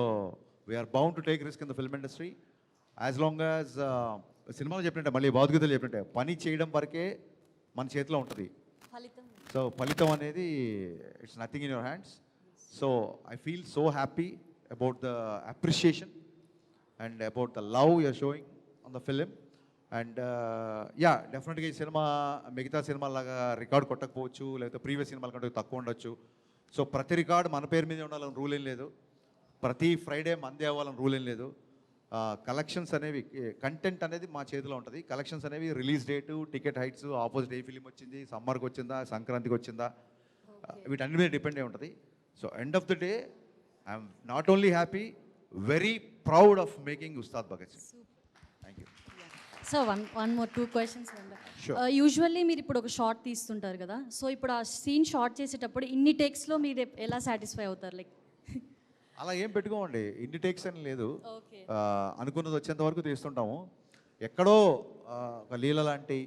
we're bound to take risk in the film industry as long as సినిమాలో చెప్పినట్టే, మళ్ళీ భౌతికతలు చెప్పినట్టే పని చేయడం వరకే మన చేతిలో ఉంటుంది. సో ఫలితం అనేది it's nothing in your hands. So I feel so happy about the appreciation and about the love you're showing on the film. And yeah డెఫినెట్గా ఈ సినిమా మిగతా సినిమాలాగా రికార్డ్ కొట్టకపోవచ్చు, లేకపోతే ప్రీవియస్ సినిమాల కంటే తక్కువ ఉండొచ్చు. సో ప్రతి రికార్డ్ మన పేరు మీద ఉండాలని రూల్ ఏం లేదు, ప్రతి ఫ్రైడే మందే అవ్వాలని రూల్ ఏం లేదు. కలెక్షన్స్ అనేవి, కంటెంట్ అనేది మా చేతిలో ఉంటుంది. కలెక్షన్స్ అనేవి రిలీజ్ డేటు, టికెట్ హైట్స్, ఆపోజిట్ ఏ ఫిలిం వచ్చింది, సమ్మర్కి వచ్చిందా, సంక్రాంతికి వచ్చిందా, వీటన్ని మీద డిపెండ్ అయి ఉంటుంది. So end of the day I'm not only happy, very proud of making Ustaad Bhagat Singh. Thank you. So one more 2 questions. Sure. Usually మీరు ఇప్పుడు ఒక షార్ట్ తీస్తుంటారు కదా, సో ఇప్పుడు ఆ సీన్ షార్ట్ చేసేటప్పుడు ఇన్ని టేక్స్లో మీరు ఎలా సాటిస్ఫై అవుతారు? లైక్ అలా ఏం పెట్టుకోమండి, ఇన్ని టేక్స్ అని లేదు. అనుకున్నది వచ్చేంత వరకు తీస్తుంటాము. ఎక్కడో ఒక లీల లాంటి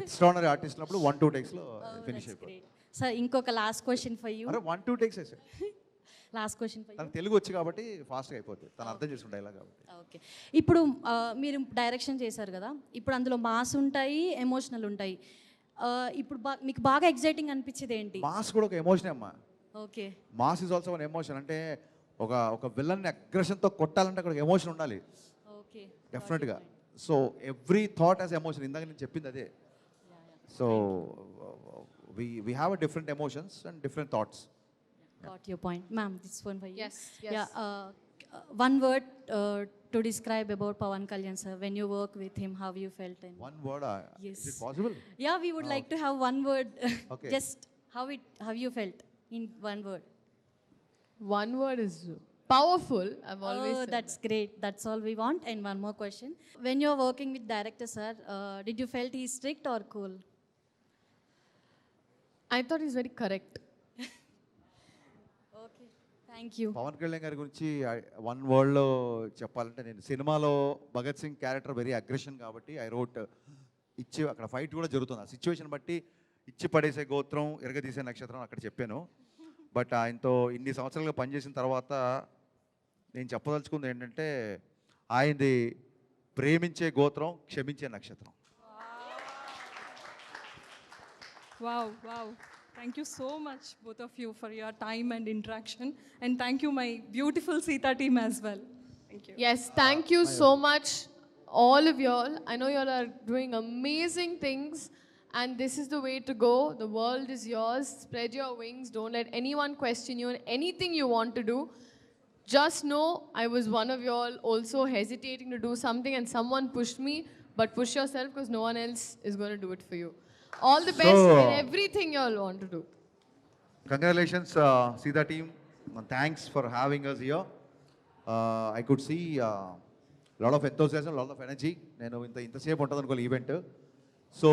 ఎక్స్ట్రానరీ ఆర్టిస్ట్ ఉన్నప్పుడు 1-2 టేక్స్లో ఫినిష్ అయిపోయింది. సార్ ఇంకొక last question for you. 1-2 takes వేసాడు. Last question for you. తనకు తెలుగు వచ్చి కాబట్టి ఫాస్ట్గా అయిపోతుంది, తను అర్థం చేసుకుంటా ఇలా కాబట్టి. ఓకే, ఇప్పుడు మీరు డైరెక్షన్ చేశారు కదా, ఇప్పుడు అందులో మాస్ ఉంటాయి, ఎమోషనల్ ఉంటాయి. ఇప్పుడు మీకు బాగా ఎగ్జైటింగ్ అనిపించేది ఏంటి? మాస్ కూడా ఒక ఎమోషనే అమ్మా. Okay, mass is also one emotion. అంటే ఒక విలన్ని అగ్రెషన్తో కొట్టాలంటే అక్కడ ఎమోషన్ ఉండాలి. ఓకే, డెఫినెట్గా. So every thought as emotion, ఇందాక నేను చెప్పింది అదే. So we have a different emotions and different thoughts. Got your point. Ma'am, this one for you. Yes. Yeah, one word to describe about Pawan Kalyan sir. When you work with him, how you felt him? One word? Yes. Is it possible? Yeah, we would like to have one word. Okay. Just how you felt in one word. One word is powerful. I've always said that's great. That's all we want. And one more question. When you're working with director sir, did you felt he's strict or cool? I thought he's very correct. Okay, thank you. Pavan Kalyan గారి గురించి 1 wordలో చెప్పాలంటే, నేను సినిమాలో Bhagat Singh character very aggression కాబట్టి I wrote ఇచ్చి, అక్కడ fight కూడా జరుగుతుంది, ఆ సిచ్యువేషన్ బట్టి ఇచ్చి పడేసే గోత్రం, ఎరగదీసే నక్షత్రం అక్కడ చెప్పాను. బట్ ఆయనతో ఇన్ని సంవత్సరాలుగా పనిచేసిన తర్వాత నేను చెప్పదలుచుకుంది ఏంటంటే, ఆయనది ప్రేమించే గోత్రం, క్షమించే నక్షత్రం. Wow, wow. Thank you so much, both of you, for your time and interaction. And thank you, my beautiful Sita team as well. Thank you. Yes, thank you so much, all of y'all. I know y'all are doing amazing things, and this is the way to go. The world is yours. Spread your wings. Don't let anyone question you in anything you want to do. Just know I was one of y'all also hesitating to do something, and someone pushed me, but push yourself because no one else is going to do it for you. All the best in everything you all want to do. Congratulations, Sita team. Thanks for having us here. I could see lot of enthusiasm, lot of energy. నేను ఇంతసేపు ఉంటుంది అనుకోవాలి event. So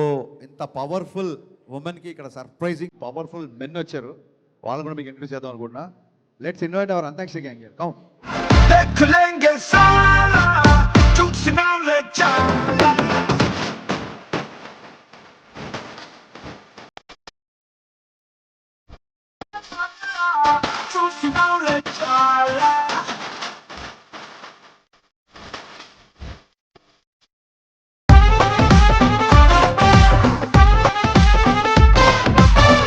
ఇంత powerful ఉమెన్కి ఇక్కడ surprising powerful men వచ్చారు, వాళ్ళని కూడా మీకు ఇంట్రడ్యూస్ చేద్దాం అనుకుంటున్నా. Let's invite our antakshari gang here. Come. Truth, you know, let